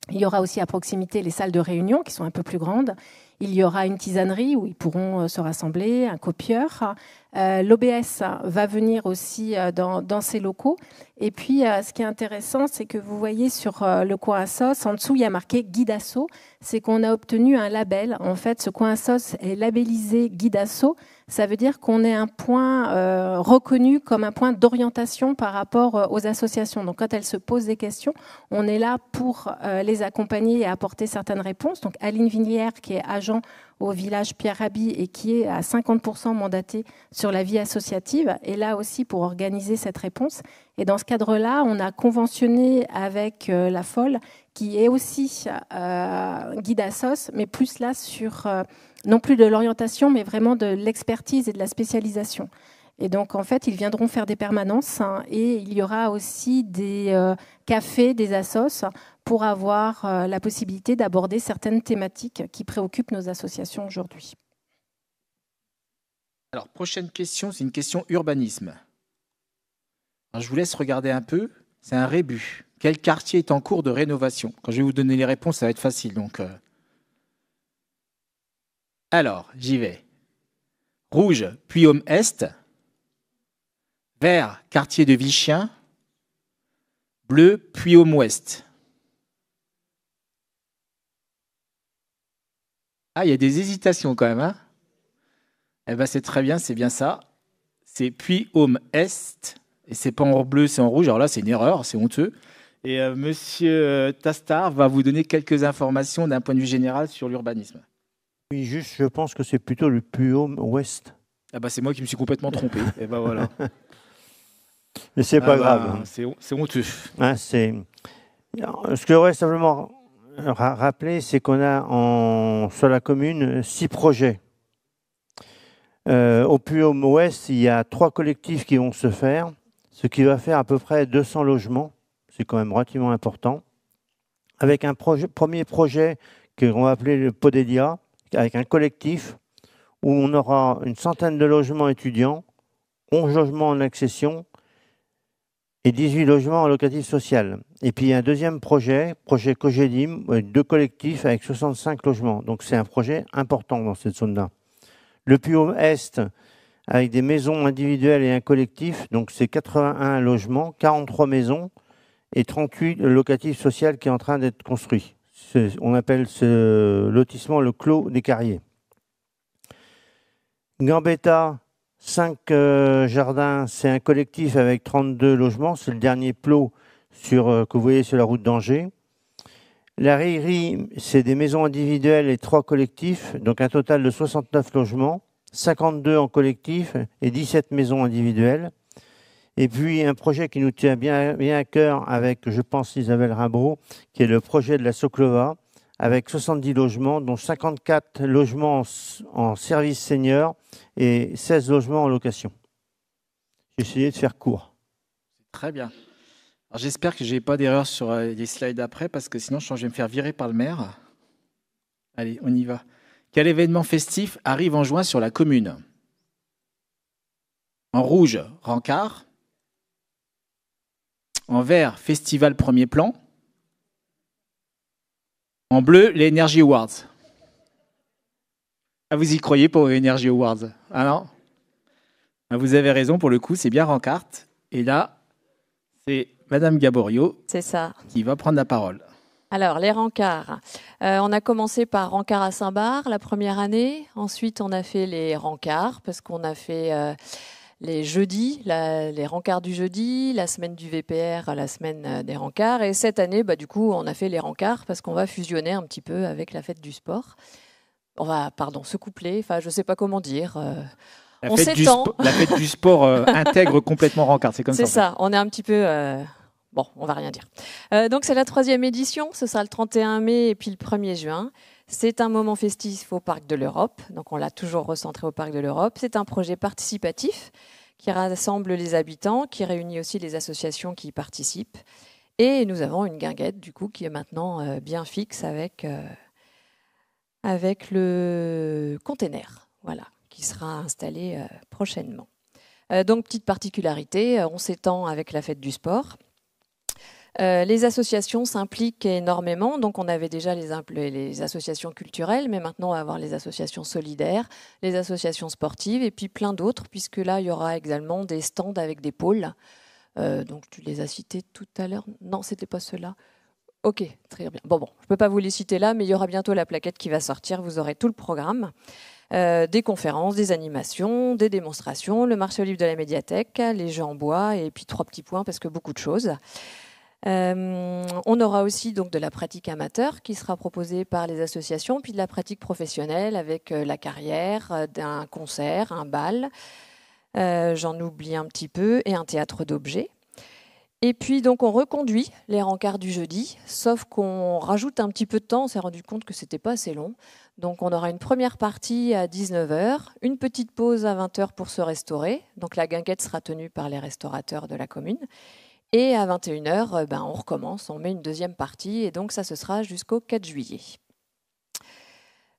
Il y aura aussi à proximité les salles de réunion qui sont un peu plus grandes. Il y aura une tisanerie où ils pourront se rassembler, un copieur. L'OBS va venir aussi dans ces locaux. Et puis, ce qui est intéressant, c'est que vous voyez sur le coin Assos, en dessous, il y a marqué Guide Asso. C'est qu'on a obtenu un label. En fait, ce coin Assos est labellisé Guide Asso. Ça veut dire qu'on est un point reconnu comme un point d'orientation par rapport aux associations. Donc, quand elles se posent des questions, on est là pour les accompagner et apporter certaines réponses. Donc, Aline Villière, qui est agent au village Pierre-Rabhi et qui est à 50% mandatée sur la vie associative, est là aussi pour organiser cette réponse. Et dans ce cadre-là, on a conventionné avec la FOL, qui est aussi guide Assos, mais plus là sur non plus de l'orientation, mais vraiment de l'expertise et de la spécialisation. Et donc, en fait, ils viendront faire des permanences et il y aura aussi des cafés, des assos pour avoir la possibilité d'aborder certaines thématiques qui préoccupent nos associations aujourd'hui. Alors, prochaine question, c'est une question urbanisme. Alors, je vous laisse regarder un peu. C'est un rébut. Quel quartier est en cours de rénovation? Quand je vais vous donner les réponses, ça va être facile. Donc, alors, j'y vais. Rouge, Puy-Homme-Est. Vert, quartier de Vichien. Bleu, Puy-Homme-Ouest. Ah, il y a des hésitations quand même. Hein? Eh ben, c'est très bien, c'est bien ça. C'est Puy-Homme-Est. Et c'est pas en bleu, c'est en rouge. Alors là, c'est une erreur, c'est honteux. Et Monsieur Tastard va vous donner quelques informations d'un point de vue général sur l'urbanisme. Oui, juste, je pense que c'est plutôt le Puy-Homme-Ouest. Ah bah, c'est moi qui me suis complètement trompé. Et ben voilà. Mais c'est pas grave. C'est honteux. Hein, ce que je voudrais simplement rappeler, c'est qu'on a sur la commune 6 projets. Au Puy-Homme-Ouest, il y a 3 collectifs qui vont se faire, ce qui va faire à peu près 200 logements. C'est quand même relativement important. Avec un premier projet qu'on va appeler le Podélia, avec un collectif où on aura une centaine de logements étudiants, 11 logements en accession et 18 logements en locatif social. Et puis il y a un deuxième projet Cogedim, 2 collectifs avec 65 logements. Donc c'est un projet important dans cette zone-là. Le Puy-Homme-Est, avec des maisons individuelles et un collectif, donc c'est 81 logements, 43 maisons et 38 locatifs sociaux qui est en train d'être construit. On appelle ce lotissement le Clos des Carriers. Gambetta, 5 jardins, c'est un collectif avec 32 logements. C'est le dernier plot que vous voyez sur la route d'Angers. La Rillerie, c'est des maisons individuelles et 3 collectifs, donc un total de 69 logements, 52 en collectif et 17 maisons individuelles. Et puis un projet qui nous tient bien à cœur avec, je pense, Isabelle Rimbaud, qui est le projet de la Soclova, avec 70 logements, dont 54 logements en service senior et 16 logements en location. J'ai essayé de faire court. Très bien. J'espère que je n'ai pas d'erreur sur les slides après, parce que sinon je vais me faire virer par le maire. Allez, on y va. Quel événement festif arrive en juin sur la commune? En rouge, Rencard. En vert, Festival Premier Plan. En bleu, les Energy Awards. Ah, vous y croyez pour les Energy Awards? Ah non? Ah, vous avez raison, pour le coup, c'est bien Rencard. Et là, c'est Madame Gaborio qui va prendre la parole. Alors, les rencarts. On a commencé par Rencard à Saint-Barth la première année. Ensuite, on a fait les rencarts parce qu'on a fait les jeudis, les rencarts du jeudi, la semaine du VPR, la semaine des rencarts. Et cette année, du coup, on a fait les rencarts parce qu'on va fusionner un petit peu avec la fête du sport. On va, se coupler. Enfin, je ne sais pas comment dire. La fête du sport intègre complètement Rencard. C'est comme ça. C'est ça. On est un petit peu... Bon, on va rien dire. Donc, c'est la 3e édition. Ce sera le 31 mai et puis le 1er juin. C'est un moment festif au Parc de l'Europe. Donc, on l'a toujours recentré au Parc de l'Europe. C'est un projet participatif qui rassemble les habitants, qui réunit aussi les associations qui y participent. Et nous avons une guinguette, du coup, qui est maintenant bien fixe avec le container, voilà, qui sera installé prochainement. Donc, petite particularité, on s'étend avec la fête du sport. Les associations s'impliquent énormément. Donc, on avait déjà les associations culturelles, mais maintenant, on va avoir les associations solidaires, les associations sportives et puis plein d'autres, puisque là, il y aura également des stands avec des pôles. Donc, tu les as cités tout à l'heure. Non, ce n'était pas ceux-là. Ok, très bien. Bon, je ne peux pas vous les citer là, mais il y aura bientôt la plaquette qui va sortir. Vous aurez tout le programme. Des conférences, des animations, des démonstrations, le marché au livre de la médiathèque, les jeux en bois et puis 3 petits points parce que beaucoup de choses. On aura aussi donc de la pratique amateur qui sera proposée par les associations, puis de la pratique professionnelle avec la carrière, d'un concert, un bal, j'en oublie un petit peu, et un théâtre d'objets. Et puis donc on reconduit les rencarts du jeudi, sauf qu'on rajoute un petit peu de temps, on s'est rendu compte que c'était pas assez long. Donc on aura une première partie à 19h, une petite pause à 20h pour se restaurer, donc la guinguette sera tenue par les restaurateurs de la commune. Et à 21h, on recommence, on met une deuxième partie, et donc ça, ce sera jusqu'au 4 juillet.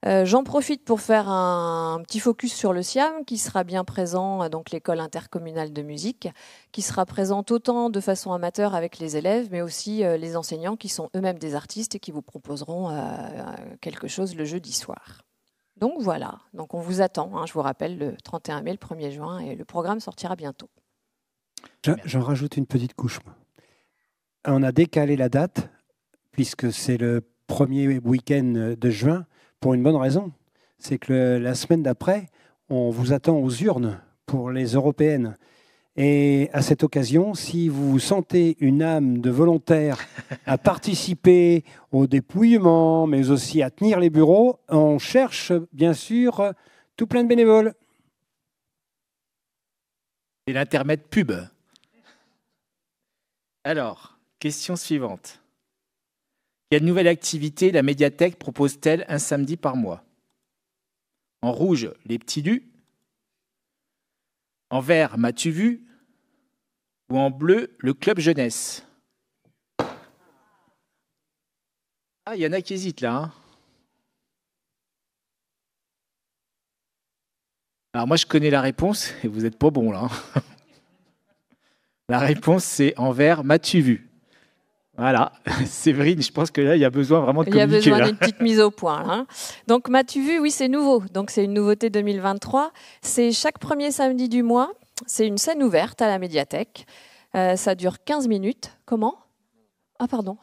J'en profite pour faire un petit focus sur le SIAM, qui sera bien présent, donc l'école intercommunale de musique, qui sera présente autant de façon amateur avec les élèves, mais aussi les enseignants qui sont eux-mêmes des artistes et qui vous proposeront quelque chose le jeudi soir. Donc voilà, donc on vous attend, je vous rappelle, le 31 mai, le 1er juin, et le programme sortira bientôt. J'en rajoute une petite couche. On a décalé la date, puisque c'est le premier week-end de juin, pour une bonne raison. C'est que la semaine d'après, on vous attend aux urnes pour les européennes. Et à cette occasion, si vous sentez une âme de volontaire à participer au dépouillement, mais aussi à tenir les bureaux, on cherche bien sûr tout plein de bénévoles. Et l'intermède pub. Alors, question suivante. Quelle nouvelle activité la médiathèque propose-t-elle un samedi par mois? En rouge, les petits lus. En vert, m'as-tu vu? Ou en bleu, le club jeunesse? Ah, il y en a qui hésitent là. Alors moi, je connais la réponse et vous n'êtes pas bon là. La réponse, c'est en vert, m'as-tu vu? Voilà, Séverine, je pense que là, il y a besoin vraiment de communiquer. Il y a besoin d'une petite mise au point. Là. Donc, m'as-tu vu? Oui, c'est nouveau. Donc, c'est une nouveauté 2023. C'est chaque premier samedi du mois. C'est une scène ouverte à la médiathèque. Ça dure 15 minutes. Comment? Ah, pardon.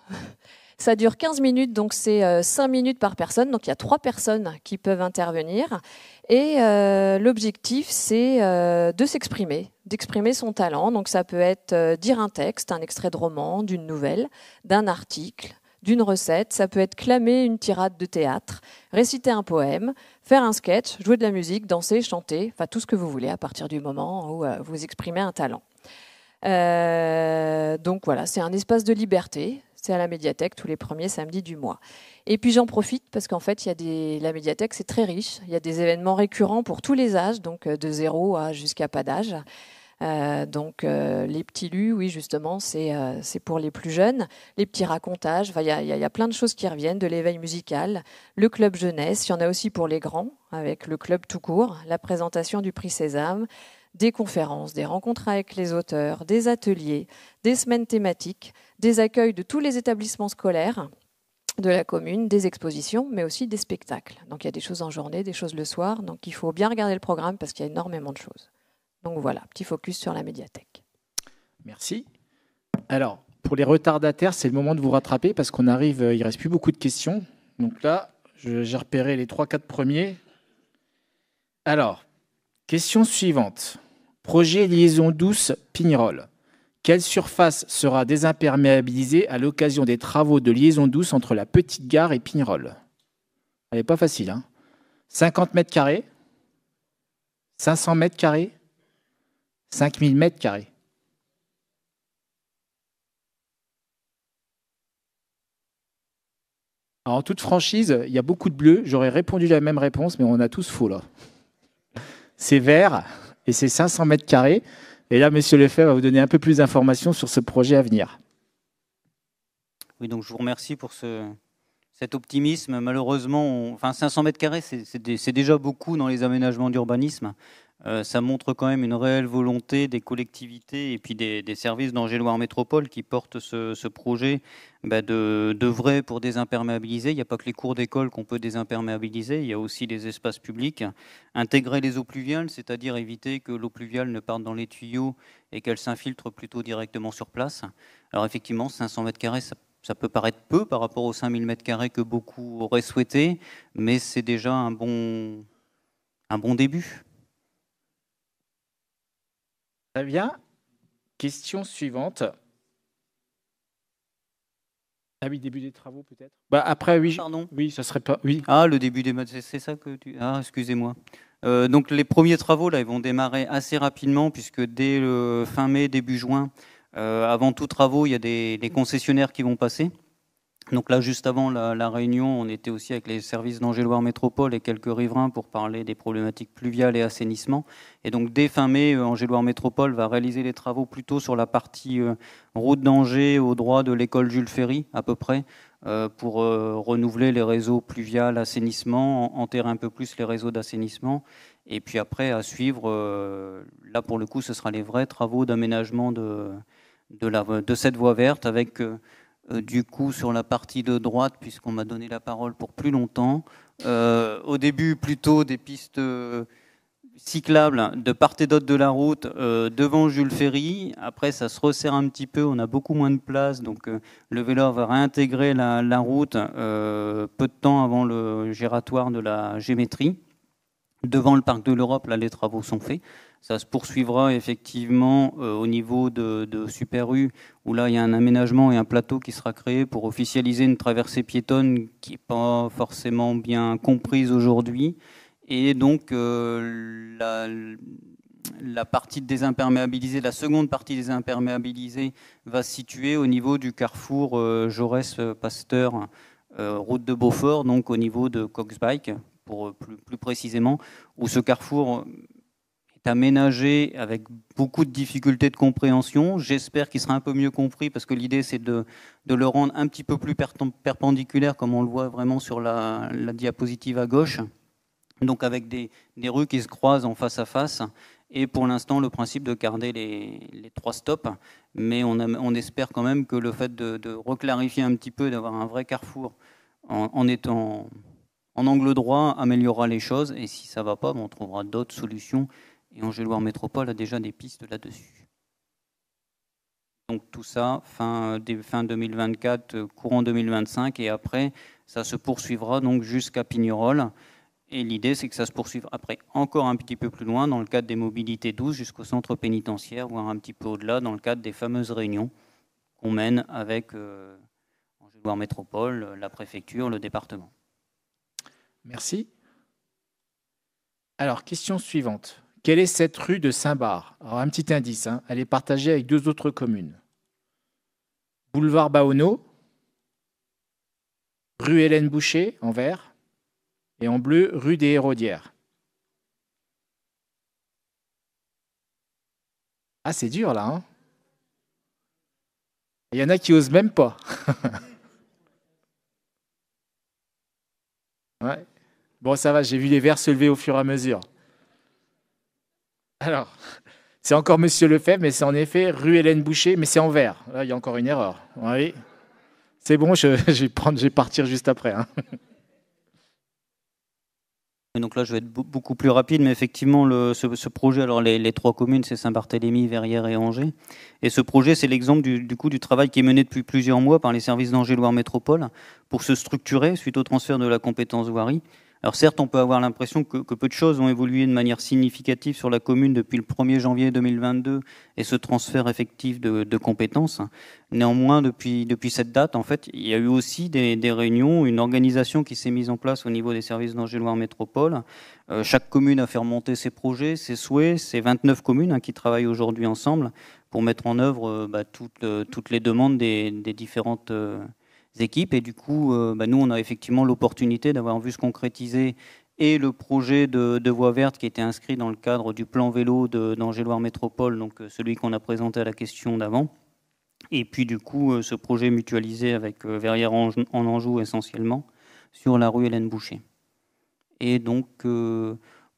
Ça dure 15 minutes, donc c'est 5 minutes par personne. Donc, il y a 3 personnes qui peuvent intervenir. Et l'objectif, c'est de s'exprimer, d'exprimer son talent. Donc, ça peut être dire un texte, un extrait de roman, d'une nouvelle, d'un article, d'une recette. Ça peut être clamer une tirade de théâtre, réciter un poème, faire un sketch, jouer de la musique, danser, chanter, enfin tout ce que vous voulez à partir du moment où vous exprimez un talent. Donc voilà, c'est un espace de liberté. C'est à la médiathèque tous les premiers samedis du mois. Et puis j'en profite parce qu'en fait, la médiathèque, c'est très riche. Il y a des événements récurrents pour tous les âges, donc de 0 à jusqu'à pas d'âge. Les petits lus, oui, justement, c'est pour les plus jeunes. Les petits racontages, il y a plein de choses qui reviennent, de l'éveil musical, le club jeunesse, il y en a aussi pour les grands, avec le club tout court, la présentation du prix Sésame, des conférences, des rencontres avec les auteurs, des ateliers, des semaines thématiques, des accueils de tous les établissements scolaires de la commune, des expositions, mais aussi des spectacles. Donc il y a des choses en journée, des choses le soir, donc il faut bien regarder le programme parce qu'il y a énormément de choses. Donc voilà, petit focus sur la médiathèque. Merci. Alors, pour les retardataires, c'est le moment de vous rattraper parce qu'on arrive, il ne reste plus beaucoup de questions. Donc là, j'ai repéré les 3-4 premiers. Alors, question suivante. Projet liaison douce Pignerol. Quelle surface sera désimperméabilisée à l'occasion des travaux de liaison douce entre la Petite Gare et Pignerol? Elle n'est pas facile, hein. 50 mètres carrés, 500 mètres carrés, 5000 mètres carrés. Alors, en toute franchise, il y a beaucoup de bleus. J'aurais répondu la même réponse, mais on a tous faux là. C'est vert et c'est 500 mètres carrés. Et là, Monsieur Lefebvre va vous donner un peu plus d'informations sur ce projet à venir. Oui, donc je vous remercie pour cet optimisme. Malheureusement, 500 mètres carrés, c'est déjà beaucoup dans les aménagements d'urbanisme. Ça montre quand même une réelle volonté des collectivités et puis des services d'Angers-Loire Métropole qui portent ce projet d'œuvrer pour désimperméabiliser. Il n'y a pas que les cours d'école qu'on peut désimperméabiliser, il y a aussi les espaces publics. Intégrer les eaux pluviales, c'est-à-dire éviter que l'eau pluviale ne parte dans les tuyaux et qu'elle s'infiltre plutôt directement sur place. Alors effectivement, 500 mètres carrés, ça peut paraître peu par rapport aux 5000 mètres carrés que beaucoup auraient souhaité, mais c'est déjà un bon début. Très bien. Question suivante. Ah oui, début des travaux peut-être. Après, oui. Pardon. Oui, ça serait pas. Oui. Ah, le début des c'est ça que tu. Ah, excusez-moi. Donc les premiers travaux là, ils vont démarrer assez rapidement puisque dès le fin mai, début juin, avant tout travaux, il y a des concessionnaires qui vont passer. Donc là, juste avant la réunion, on était aussi avec les services d'Angers-Loire Métropole et quelques riverains pour parler des problématiques pluviales et assainissement. Et donc dès fin mai, Angers-Loire Métropole va réaliser les travaux plutôt sur la partie route d'Angers au droit de l'école Jules Ferry à peu près, pour renouveler les réseaux pluviales, assainissement, enterrer un peu plus les réseaux d'assainissement. Et puis après, à suivre, là pour le coup, ce sera les vrais travaux d'aménagement de cette voie verte avec... du coup, sur la partie de droite, puisqu'on m'a donné la parole pour plus longtemps, au début, plutôt des pistes cyclables de part et d'autre de la route devant Jules Ferry. Après, ça se resserre un petit peu, on a beaucoup moins de place, donc le vélo va réintégrer la route peu de temps avant le giratoire de la Gémétrie. Devant le parc de l'Europe, là, les travaux sont faits. Ça se poursuivra effectivement au niveau de Super U, où là, il y a un aménagement et un plateau qui sera créé pour officialiser une traversée piétonne qui n'est pas forcément bien comprise aujourd'hui. Et donc, la partie désimperméabilisée, la seconde partie désimperméabilisée va se situer au niveau du carrefour Jaurès-Pasteur, route de Beaufort, donc au niveau de Coxbike, pour plus précisément, où ce carrefour est aménagé avec beaucoup de difficultés de compréhension. J'espère qu'il sera un peu mieux compris parce que l'idée c'est de le rendre un petit peu plus perpendiculaire comme on le voit vraiment sur la diapositive à gauche. Donc avec des rues qui se croisent en face à face. Et pour l'instant, le principe de garder les 3 stops. Mais on espère quand même que le fait de reclarifier un petit peu, d'avoir un vrai carrefour en étant en angle droit, améliorera les choses. Et si ça ne va pas, on trouvera d'autres solutions. Et Angers-Loire Métropole a déjà des pistes là-dessus. Donc tout ça, fin 2024, courant 2025. Et après, ça se poursuivra donc jusqu'à Pignerol. Et l'idée, c'est que ça se poursuive après encore un petit peu plus loin dans le cadre des mobilités douces jusqu'au centre pénitentiaire, voire un petit peu au-delà dans le cadre des fameuses réunions qu'on mène avec Angers-Loire Métropole, la préfecture, le département. Merci. Alors, question suivante. quelle est cette rue de Saint-Bar? Alors, un petit indice, hein, elle est partagée avec 2 autres communes. Boulevard Baono, rue Hélène Boucher, en vert, et en bleu, rue des Héraudières. Ah, c'est dur, là. Hein, il y en a qui osent même pas. Ouais. Bon, ça va, j'ai vu les verts se lever au fur et à mesure. Alors, c'est encore Monsieur Lefebvre, mais c'est en effet rue Hélène Boucher, mais c'est en vert. Là, il y a encore une erreur. Oui. C'est bon, je vais partir juste après. Hein. Donc là, je vais être beaucoup plus rapide, mais effectivement, ce projet, alors les 3 communes, c'est Saint-Barthélemy, Verrières et Angers. Et ce projet, c'est l'exemple du travail qui est mené depuis plusieurs mois par les services d'Angers-Loire Métropole pour se structurer suite au transfert de la compétence voirie. Alors certes, on peut avoir l'impression que peu de choses ont évolué de manière significative sur la commune depuis le 1er janvier 2022 et ce transfert effectif de compétences. Néanmoins, depuis cette date, en fait, il y a eu aussi des réunions, une organisation qui s'est mise en place au niveau des services d'Angers-Loire Métropole. Chaque commune a fait remonter ses projets, ses souhaits. C'est 29 communes qui travaillent aujourd'hui ensemble pour mettre en œuvre toutes les demandes des différentes équipes. Et du coup, nous, on a effectivement l'opportunité d'avoir vu se concrétiser et le projet de voie verte qui était inscrit dans le cadre du plan vélo d'Angers-Loire Métropole, donc celui qu'on a présenté à la question d'avant. Et puis du coup, ce projet mutualisé avec Verrières en Anjou essentiellement sur la rue Hélène Boucher. Et donc,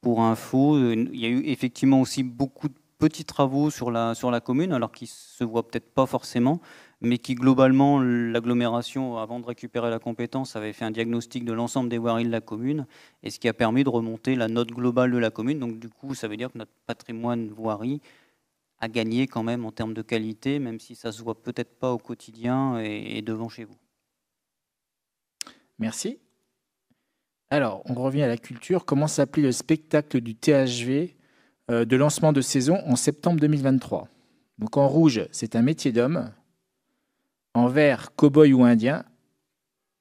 pour info, il y a eu effectivement aussi beaucoup de petits travaux sur la commune, alors qu'ils ne se voient peut-être pas forcément, mais qui globalement, l'agglomération, avant de récupérer la compétence, avait fait un diagnostic de l'ensemble des voiries de la commune, et ce qui a permis de remonter la note globale de la commune. Donc du coup, ça veut dire que notre patrimoine voirie a gagné quand même en termes de qualité, même si ça ne se voit peut-être pas au quotidien et devant chez vous. Merci. Alors, on revient à la culture. Comment s'appelait le spectacle du THV de lancement de saison en septembre 2023? Donc en rouge, c'est un métier d'homme. En vert, cow-boy ou indien.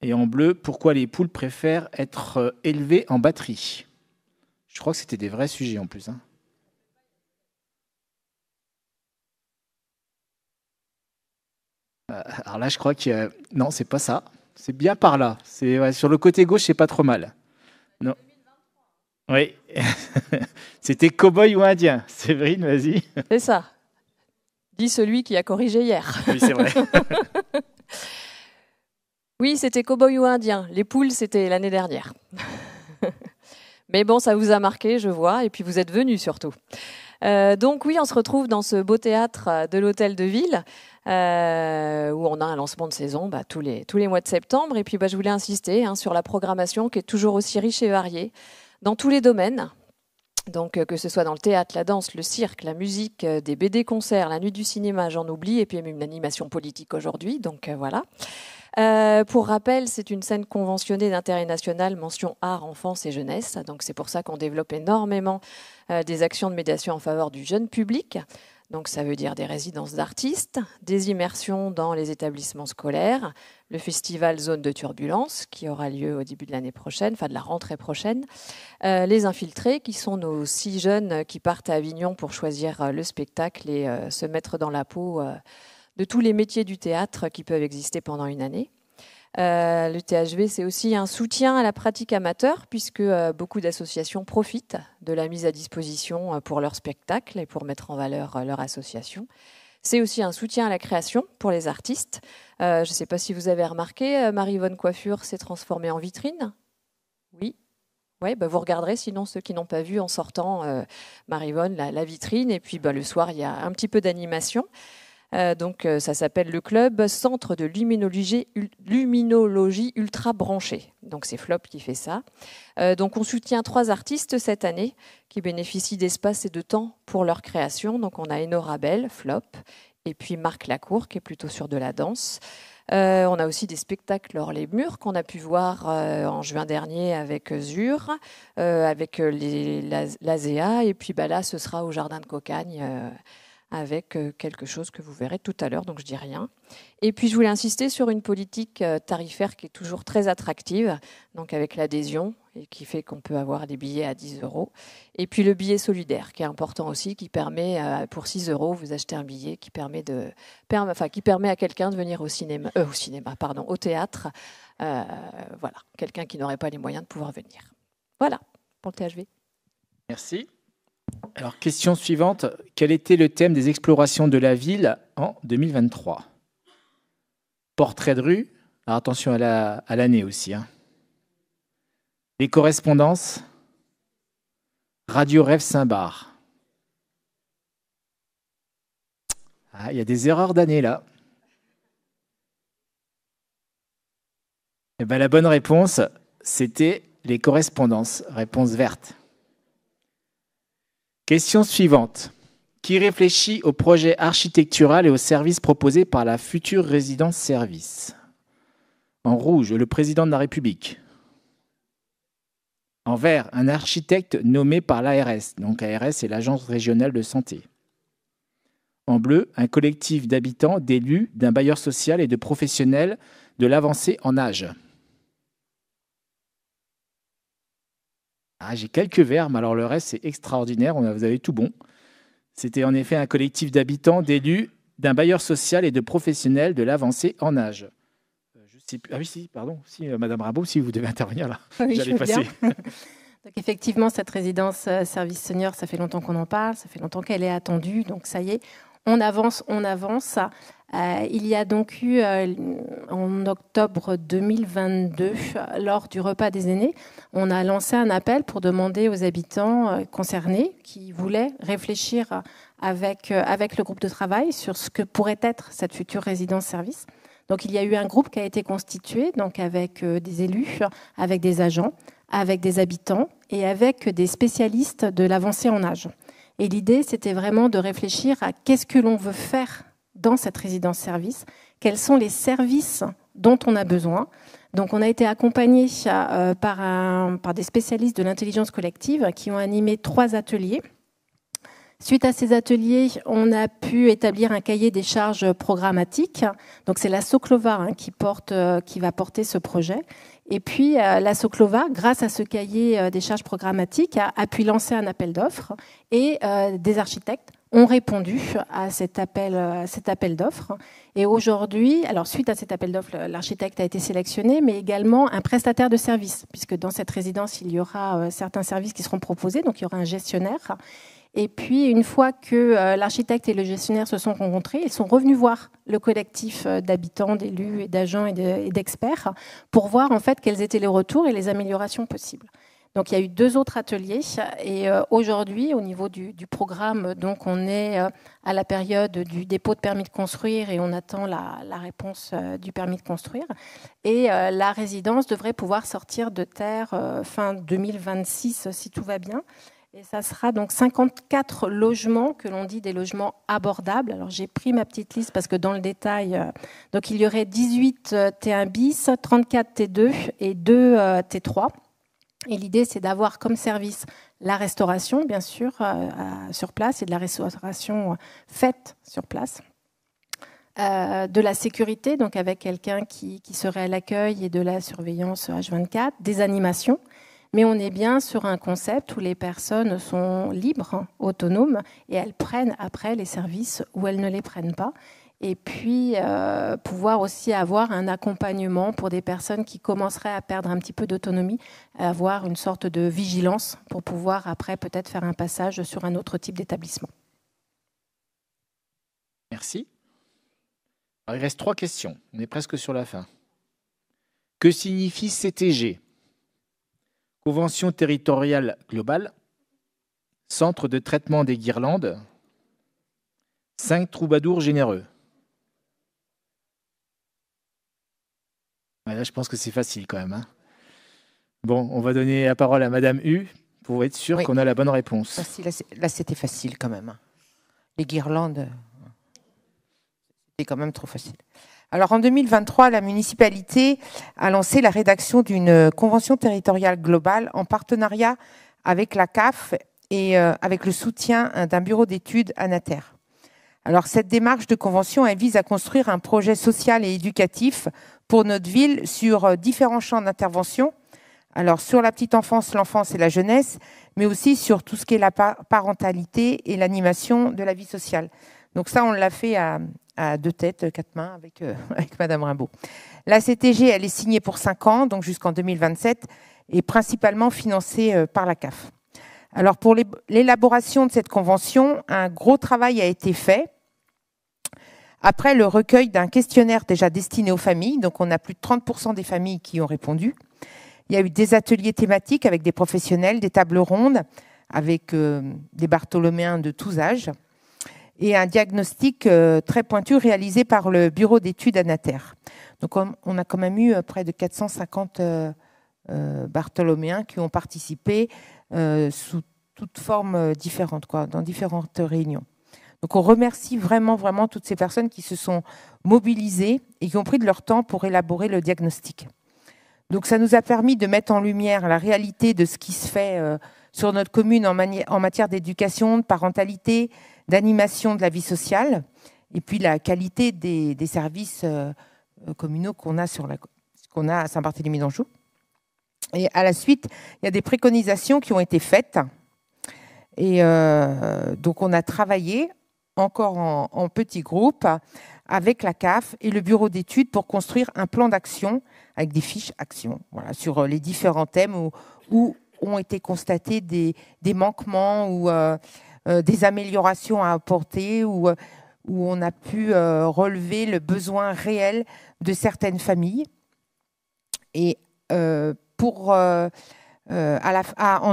Et en bleu, pourquoi les poules préfèrent être élevées en batterie? Je crois que c'était des vrais sujets en plus. Hein. Alors là, je crois que... Non, c'est pas ça. C'est bien par là. Sur le côté gauche, c'est pas trop mal. Non. Oui. C'était cow-boy ou indien. Séverine, vas-y. C'est ça. Dit celui qui a corrigé hier. Oui, c'est vrai. Oui, c'était cow-boy ou indien. Les poules, c'était l'année dernière. Mais bon, ça vous a marqué, je vois, et puis vous êtes venus surtout. Donc oui, on se retrouve dans ce beau théâtre de l'Hôtel de Ville, où on a un lancement de saison tous les mois de septembre. Et puis je voulais insister sur la programmation qui est toujours aussi riche et variée dans tous les domaines. Donc que ce soit dans le théâtre, la danse, le cirque, la musique, des BD-concerts, la nuit du cinéma, j'en oublie, et puis même une animation politique aujourd'hui. Donc voilà. Pour rappel, c'est une scène conventionnée d'intérêt national, mention art, enfance et jeunesse. Donc c'est pour ça qu'on développe énormément des actions de médiation en faveur du jeune public. Donc ça veut dire des résidences d'artistes, des immersions dans les établissements scolaires, le festival Zone de Turbulence qui aura lieu au début de l'année prochaine, enfin de la rentrée prochaine, les infiltrés qui sont nos 6 jeunes qui partent à Avignon pour choisir le spectacle et se mettre dans la peau de tous les métiers du théâtre qui peuvent exister pendant une année. Le THV, c'est aussi un soutien à la pratique amateur, puisque beaucoup d'associations profitent de la mise à disposition pour leur spectacle et pour mettre en valeur leur association. C'est aussi un soutien à la création pour les artistes. Je ne sais pas si vous avez remarqué, Marie-Yvonne Coiffure s'est transformée en vitrine. Oui. Ouais, vous regarderez, sinon ceux qui n'ont pas vu en sortant Marie-Yvonne, la vitrine. Et puis le soir, il y a un petit peu d'animation. Donc ça s'appelle le club Centre de luminologie ultra branchée. Donc c'est Flop qui fait ça. Donc on soutient 3 artistes cette année qui bénéficient d'espace et de temps pour leur création. Donc on a Enora Bell, Flop, et puis Marc Lacour qui est plutôt sur de la danse. On a aussi des spectacles hors les murs qu'on a pu voir en juin dernier avec ZUR, avec l'ASEA, et puis là ce sera au Jardin de Cocagne avec quelque chose que vous verrez tout à l'heure, donc je dis rien. Et puis je voulais insister sur une politique tarifaire qui est toujours très attractive, donc avec l'adhésion, et qui fait qu'on peut avoir des billets à 10 €. Et puis le billet solidaire, qui est important aussi, qui permet, pour 6 €, vous achetez un billet qui permet à quelqu'un de venir au théâtre. Voilà, quelqu'un qui n'aurait pas les moyens de pouvoir venir. Voilà, pour le THV. Merci. Alors, question suivante. Quel était le thème des explorations de la ville en 2023 ? Portrait de rue. Alors, attention à l'année aussi. Les correspondances. Radio Rêve Saint-Bar. Ah, il y a des erreurs d'année là. Eh ben, la bonne réponse, c'était les correspondances. Réponse verte. Question suivante. Qui réfléchit au projet architectural et aux services proposés par la future résidence-service ? En rouge, le président de la République. En vert, un architecte nommé par l'ARS. Donc ARS, c'est l'Agence régionale de santé. En bleu, un collectif d'habitants, d'élus, d'un bailleur social et de professionnels de l'avancée en âge. Ah, j'ai quelques verts, mais alors le reste, c'est extraordinaire. Vous avez tout bon. C'était en effet un collectif d'habitants, d'élus, d'un bailleur social et de professionnels de l'avancée en âge. Je sais plus. Ah oui, si, pardon. Si, Madame Rimbaud, si vous devez intervenir là. Oui, je veux bien. Donc effectivement, cette résidence service senior, ça fait longtemps qu'on en parle, ça fait longtemps qu'elle est attendue. Donc ça y est, on avance. Il y a donc eu, en octobre 2022, lors du repas des aînés, on a lancé un appel pour demander aux habitants concernés qui voulaient réfléchir avec le groupe de travail sur ce que pourrait être cette future résidence-service. Donc il y a eu un groupe qui a été constitué, donc avec des élus, avec des agents, avec des habitants et avec des spécialistes de l'avancée en âge. Et l'idée, c'était vraiment de réfléchir à qu'est-ce que l'on veut faire dans cette résidence-service, quels sont les services dont on a besoin. Donc on a été accompagné par des spécialistes de l'intelligence collective qui ont animé 3 ateliers. Suite à ces ateliers, on a pu établir un cahier des charges programmatiques. Donc c'est la Soclova qui va porter ce projet. Et puis la Soclova, grâce à ce cahier des charges programmatiques, a pu lancer un appel d'offres et des architectes ont répondu à cet appel d'offres. Et aujourd'hui, alors suite à cet appel d'offres, l'architecte a été sélectionné, mais également un prestataire de services, puisque dans cette résidence, il y aura certains services qui seront proposés, donc il y aura un gestionnaire. Et puis, une fois que l'architecte et le gestionnaire se sont rencontrés, ils sont revenus voir le collectif d'habitants, d'élus et d'agents et d'experts pour voir en fait quels étaient les retours et les améliorations possibles. Donc, il y a eu 2 autres ateliers et aujourd'hui, au niveau du programme, donc on est à la période du dépôt de permis de construire et on attend la réponse du permis de construire. Et la résidence devrait pouvoir sortir de terre fin 2026 si tout va bien. Et ça sera donc 54 logements, que l'on dit des logements abordables. Alors j'ai pris ma petite liste parce que dans le détail, donc il y aurait 18 T1 bis, 34 T2 et 2 T3. Et l'idée, c'est d'avoir comme service la restauration, bien sûr, sur place, et de la restauration faite sur place. De la sécurité, donc avec quelqu'un qui serait à l'accueil et de la surveillance H24, des animations. Mais on est bien sur un concept où les personnes sont libres, autonomes, et elles prennent après les services ou elles ne les prennent pas. Et puis, pouvoir aussi avoir un accompagnement pour des personnes qui commenceraient à perdre un petit peu d'autonomie, avoir une sorte de vigilance pour pouvoir après peut-être faire un passage sur un autre type d'établissement. Merci. Alors, il reste 3 questions. On est presque sur la fin. Que signifie CTG ? Convention territoriale globale, centre de traitement des guirlandes, 5 troubadours généreux. Là, je pense que c'est facile quand même. Bon, on va donner la parole à Madame U pour être sûr qu'on a la bonne réponse. Là, c'était facile quand même. Les guirlandes, c'était quand même trop facile. Alors, en 2023, la municipalité a lancé la rédaction d'une convention territoriale globale en partenariat avec la CAF et avec le soutien d'un bureau d'études Anater. Alors, cette démarche de convention, elle vise à construire un projet social et éducatif pour notre ville sur différents champs d'intervention. Alors, sur la petite enfance, l'enfance et la jeunesse, mais aussi sur tout ce qui est la parentalité et l'animation de la vie sociale. Donc ça, on l'a fait à deux têtes, quatre mains, avec Madame Rimbaud. La CTG, elle est signée pour 5 ans, donc jusqu'en 2027, et principalement financée par la CAF. Alors, pour l'élaboration de cette convention, un gros travail a été fait. Après le recueil d'un questionnaire déjà destiné aux familles, donc on a plus de 30% des familles qui ont répondu. Il y a eu des ateliers thématiques avec des professionnels, des tables rondes avec des bartholoméens de tous âges et un diagnostic très pointu réalisé par le bureau d'études Anater. Donc on a quand même eu près de 450 bartholoméens qui ont participé sous toutes formes différentes, dans différentes réunions. Donc on remercie vraiment toutes ces personnes qui se sont mobilisées et qui ont pris de leur temps pour élaborer le diagnostic. Donc ça nous a permis de mettre en lumière la réalité de ce qui se fait sur notre commune en matière d'éducation, de parentalité, d'animation de la vie sociale, et puis la qualité des services communaux qu'on a à Saint-Barthélemy-d'Anjou. Et à la suite, il y a des préconisations qui ont été faites. Et donc on a travaillé encore en petits groupes avec la CAF et le bureau d'études pour construire un plan d'action avec des fiches actions sur les différents thèmes où ont été constatés des manquements ou des améliorations à apporter, où on a pu relever le besoin réel de certaines familles. Et en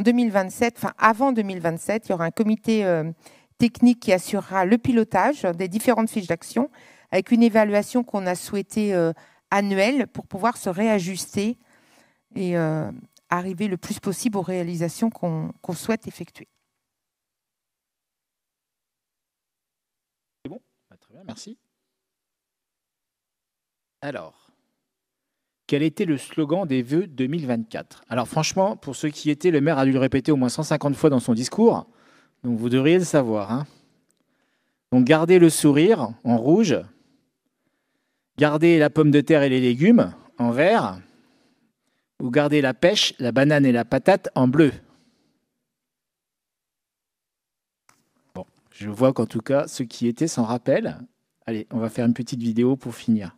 2027, avant 2027, il y aura un comité technique qui assurera le pilotage des différentes fiches d'action avec une évaluation qu'on a souhaitée annuelle pour pouvoir se réajuster et arriver le plus possible aux réalisations qu'on souhaite effectuer. C'est bon ? Très bien, merci. Alors, quel était le slogan des vœux 2024 ? Alors franchement, pour ceux qui y étaient, le maire a dû le répéter au moins 150 fois dans son discours, donc vous devriez le savoir. Hein. Donc gardez le sourire en rouge, gardez la pomme de terre et les légumes en vert, ou gardez la pêche, la banane et la patate en bleu. Bon, je vois qu'en tout cas, ceux qui y étaient s'en rappellent. Allez, on va faire une petite vidéo pour finir.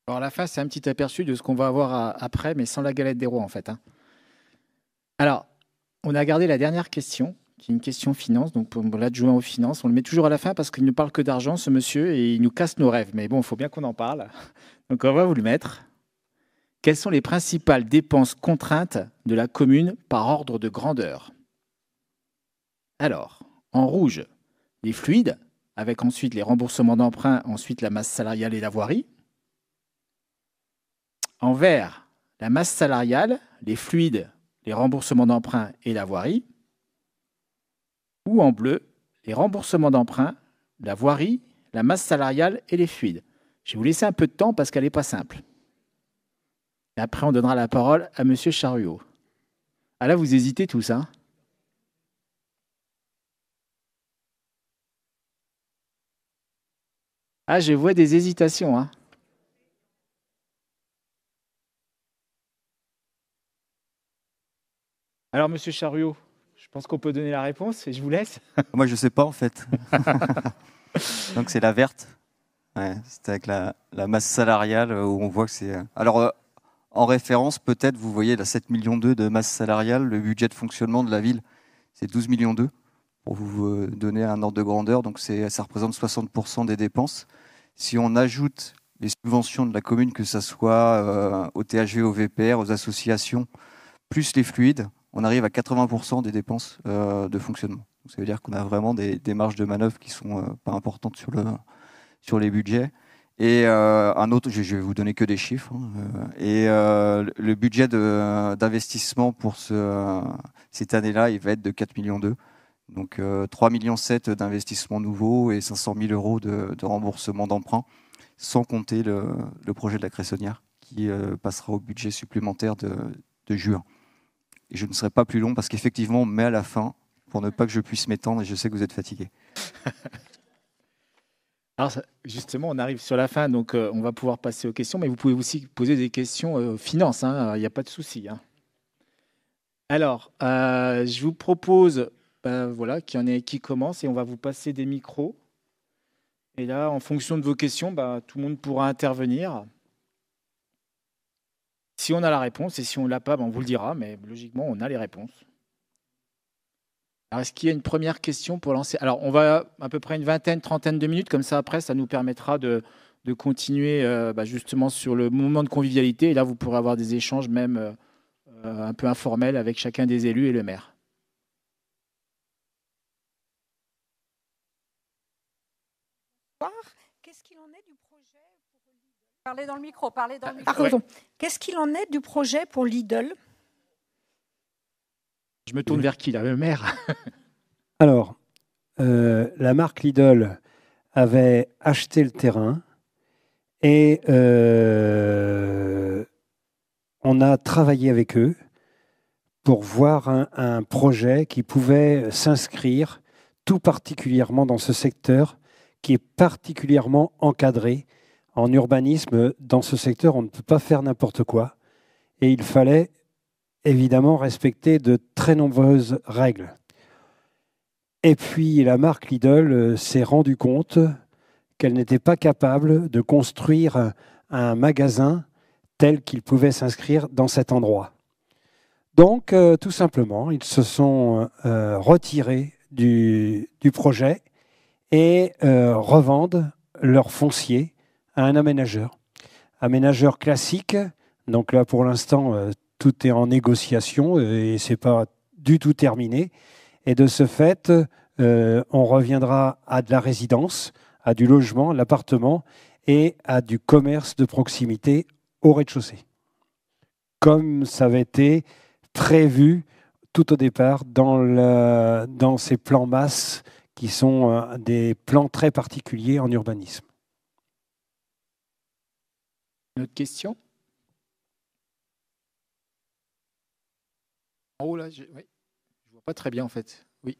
Alors à la fin, c'est un petit aperçu de ce qu'on va avoir après, mais sans la galette des rois en fait. Hein. Alors, on a gardé la dernière question, qui est une question finance, donc pour l'adjoint aux finances. On le met toujours à la fin parce qu'il ne parle que d'argent, ce monsieur, et il nous casse nos rêves. Mais bon, il faut bien qu'on en parle. Donc on va vous le mettre. Quelles sont les principales dépenses contraintes de la commune par ordre de grandeur ? Alors, en rouge, les fluides, avec ensuite les remboursements d'emprunt, ensuite la masse salariale et la voirie. En vert, la masse salariale, les fluides, les remboursements d'emprunt et la voirie. Ou en bleu, les remboursements d'emprunt, la voirie, la masse salariale et les fluides. Je vais vous laisser un peu de temps parce qu'elle n'est pas simple. Et après, on donnera la parole à Monsieur Chariot. Ah là, vous hésitez tous, hein? Ah, je vois des hésitations, hein. Alors, Monsieur Chariot, je pense qu'on peut donner la réponse et je vous laisse. Moi, je ne sais pas en fait. Donc, c'est la verte. Ouais, c'est avec la masse salariale où on voit que c'est. Alors, en référence, peut-être, vous voyez la 7,2 millions de masse salariale. Le budget de fonctionnement de la ville, c'est 12,2 millions pour vous donner un ordre de grandeur. Donc, ça représente 60% des dépenses. Si on ajoute les subventions de la commune, que ce soit au THV, au VPR, aux associations, plus les fluides, on arrive à 80% des dépenses de fonctionnement. Donc, ça veut dire qu'on a vraiment des marges de manœuvre qui sont pas importantes sur les budgets. Et un autre, je vais vous donner que des chiffres. Le budget d'investissement pour cette année-là, il va être de 4,2 millions. Donc 3,7 millions d'investissements nouveaux et 500 000 euros de remboursement d'emprunt, sans compter le projet de la Cressonnière qui passera au budget supplémentaire de juin. Et je ne serai pas plus long parce qu'effectivement, on met à la fin pour ne pas que je puisse m'étendre et je sais que vous êtes fatigués. Alors justement, on arrive sur la fin, donc on va pouvoir passer aux questions, mais vous pouvez aussi poser des questions finances, hein, il n'y a pas de souci. Hein. Alors, je vous propose voilà, qu'il y en ait qui commence et on va vous passer des micros. Et là, en fonction de vos questions, tout le monde pourra intervenir. Si on a la réponse, et si on ne l'a pas, on vous le dira, mais logiquement, on a les réponses. Alors, est-ce qu'il y a une première question pour lancer? Alors, on va à peu près une vingtaine, trentaine de minutes, comme ça, après, ça nous permettra de continuer justement sur le moment de convivialité. Et là, vous pourrez avoir des échanges même un peu informels avec chacun des élus et le maire. Qu'est-ce qu'il en est du projet pour Lidl? Parlez dans le micro, parlez dans le micro. Pardon. Qu'est-ce qu'il en est du projet pour Lidl? Je me tourne vers qui, là, le maire? Alors, la marque Lidl avait acheté le terrain et on a travaillé avec eux pour voir un projet qui pouvait s'inscrire tout particulièrement dans ce secteur qui est particulièrement encadré. En urbanisme, dans ce secteur, on ne peut pas faire n'importe quoi et il fallait évidemment respecter de très nombreuses règles. Et puis la marque Lidl s'est rendue compte qu'elle n'était pas capable de construire un magasin tel qu'il pouvait s'inscrire dans cet endroit. Donc, tout simplement, ils se sont retirés du projet et revendent leur foncier à un aménageur. Aménageur classique, donc là pour l'instant, tout est en négociation et ce n'est pas du tout terminé. Et de ce fait, on reviendra à de la résidence, à du logement, l'appartement et à du commerce de proximité au rez-de-chaussée. Comme ça avait été prévu tout au départ dans ces plans masse qui sont des plans très particuliers en urbanisme. Une autre question? En haut, là, je ne vois pas très bien, en fait. Oui.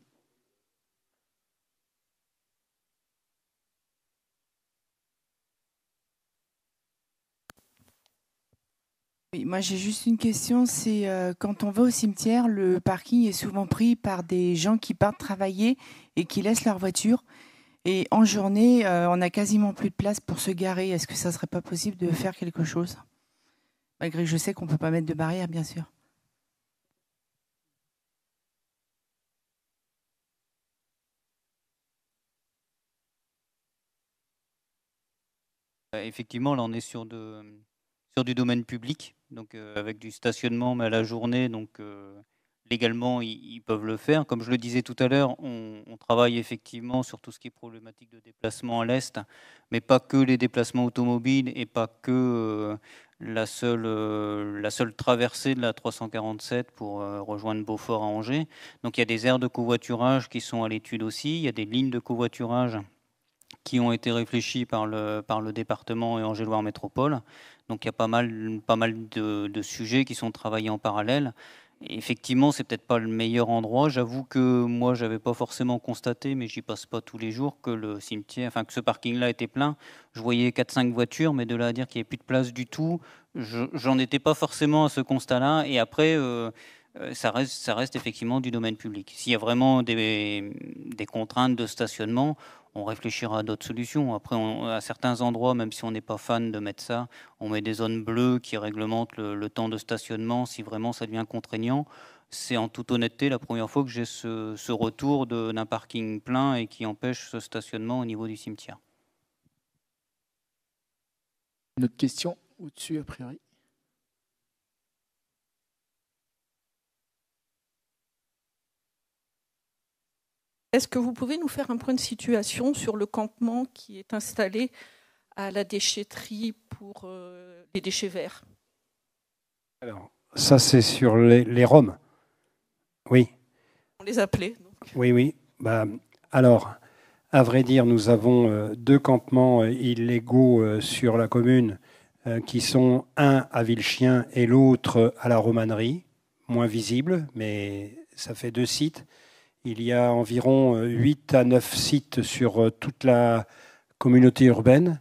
Oui, moi, j'ai juste une question. C'est quand on va au cimetière, le parking est souvent pris par des gens qui partent travailler et qui laissent leur voiture. Et en journée, on n'a quasiment plus de place pour se garer. Est-ce que ça ne serait pas possible de faire quelque chose? Malgré que je sais qu'on ne peut pas mettre de barrière, bien sûr. Effectivement, là, on est sur du domaine public, donc avec du stationnement, mais à la journée, donc légalement, ils peuvent le faire. Comme je le disais tout à l'heure, on travaille effectivement sur tout ce qui est problématique de déplacement à l'est, mais pas que les déplacements automobiles et pas que la seule traversée de la 347 pour rejoindre Beaufort à Angers. Donc il y a des aires de covoiturage qui sont à l'étude aussi, il y a des lignes de covoiturage qui ont été réfléchis par le département et Angers-Loire Métropole. Donc il y a pas mal de sujets qui sont travaillés en parallèle. Et effectivement, c'est peut-être pas le meilleur endroit. J'avoue que moi, j'avais pas forcément constaté, mais j'y passe pas tous les jours, que le cimetière, enfin que ce parking-là était plein. Je voyais 4-5 voitures, mais de là à dire qu'il n'y avait plus de place du tout, j'en étais pas forcément à ce constat-là. Et après, ça reste effectivement du domaine public. S'il y a vraiment des contraintes de stationnement, on réfléchira à d'autres solutions. Après, à certains endroits, même si on n'est pas fan de mettre ça, on met des zones bleues qui réglementent le temps de stationnement si vraiment ça devient contraignant. C'est en toute honnêteté la première fois que j'ai ce retour d'un parking plein et qui empêche ce stationnement au niveau du cimetière. Une autre question au-dessus, a priori. Est-ce que vous pouvez nous faire un point de situation sur le campement qui est installé à la déchetterie pour les déchets verts? Alors, ça, c'est sur les Roms. Oui. On les appelait. Donc. Oui. Alors, à vrai dire, nous avons 2 campements illégaux sur la commune qui sont un à Villechien et l'autre à la Romannerie, moins visible, mais ça fait 2 sites. Il y a environ 8 à 9 sites sur toute la communauté urbaine,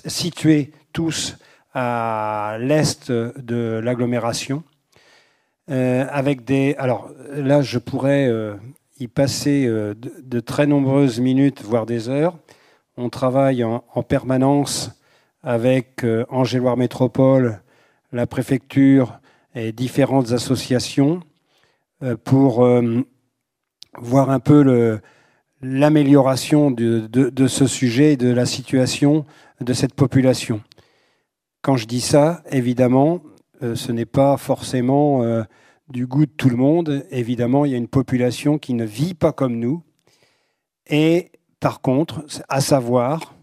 situés tous à l'est de l'agglomération. Alors là, je pourrais y passer de très nombreuses minutes, voire des heures. On travaille en permanence avec Angers-Loire Métropole, la préfecture et différentes associations pour voir un peu l'amélioration de ce sujet et de la situation de cette population. Quand je dis ça, évidemment, ce n'est pas forcément du goût de tout le monde. Évidemment, il y a une population qui ne vit pas comme nous. Et par contre, à savoir,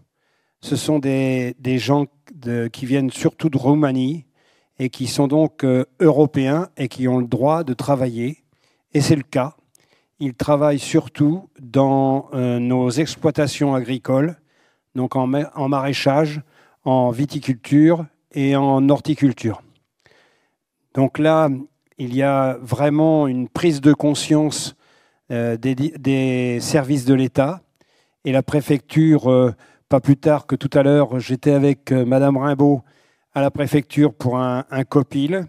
ce sont des gens qui viennent surtout de Roumanie et qui sont donc européens et qui ont le droit de travailler. Et c'est le cas. Ils travaillent surtout dans nos exploitations agricoles, donc en maraîchage, en viticulture et en horticulture. Donc là, il y a vraiment une prise de conscience des services de l'État. Et la préfecture, pas plus tard que tout à l'heure, j'étais avec Madame Rimbaud à la préfecture pour un COPIL,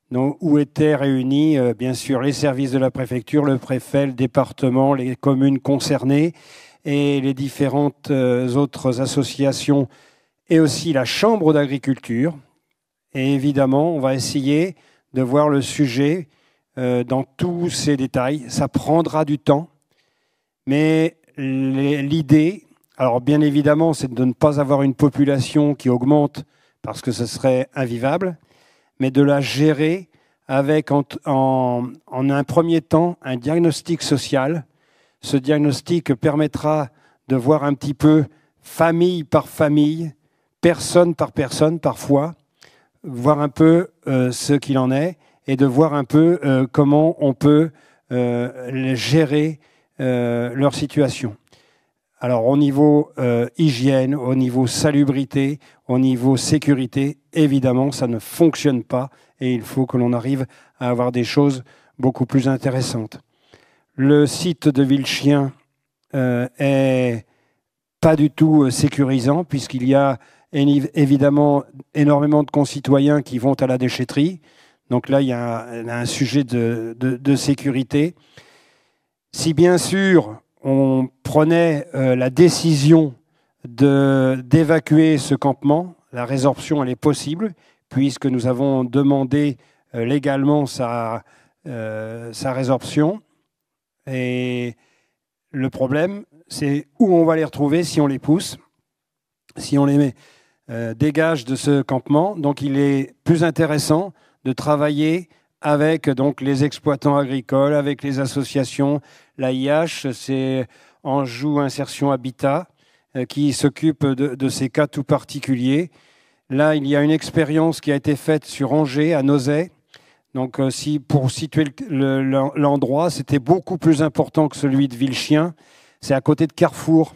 donc, où étaient réunis, bien sûr, les services de la préfecture, le préfet, le département, les communes concernées et les différentes autres associations et aussi la Chambre d'agriculture. Et évidemment, on va essayer de voir le sujet dans tous ses détails. Ça prendra du temps, mais l'idée, alors bien évidemment, c'est de ne pas avoir une population qui augmente parce que ce serait invivable, mais de la gérer avec en un premier temps un diagnostic social. Ce diagnostic permettra de voir un petit peu famille par famille, personne par personne parfois, voir un peu ce qu'il en est et de voir un peu comment on peut gérer leur situation. Alors au niveau hygiène, au niveau salubrité, au niveau sécurité, évidemment, ça ne fonctionne pas et il faut que l'on arrive à avoir des choses beaucoup plus intéressantes. Le site de Villechien est pas du tout sécurisant puisqu'il y a évidemment énormément de concitoyens qui vont à la déchetterie. Donc là, il y a un sujet de sécurité. Si bien sûr, on prenait la décision d'évacuer ce campement, la résorption, elle est possible, puisque nous avons demandé légalement sa résorption. Et le problème, c'est où on va les retrouver si on les pousse, si on les dégage de ce campement. Donc il est plus intéressant de travailler avec donc les exploitants agricoles, avec les associations. L'AIH, c'est Anjou Insertion Habitat, qui s'occupe de ces cas tout particuliers. Là, il y a une expérience qui a été faite sur Angers, à Nozay. Donc, pour situer l'endroit, c'était beaucoup plus important que celui de Villechien. C'est à côté de Carrefour,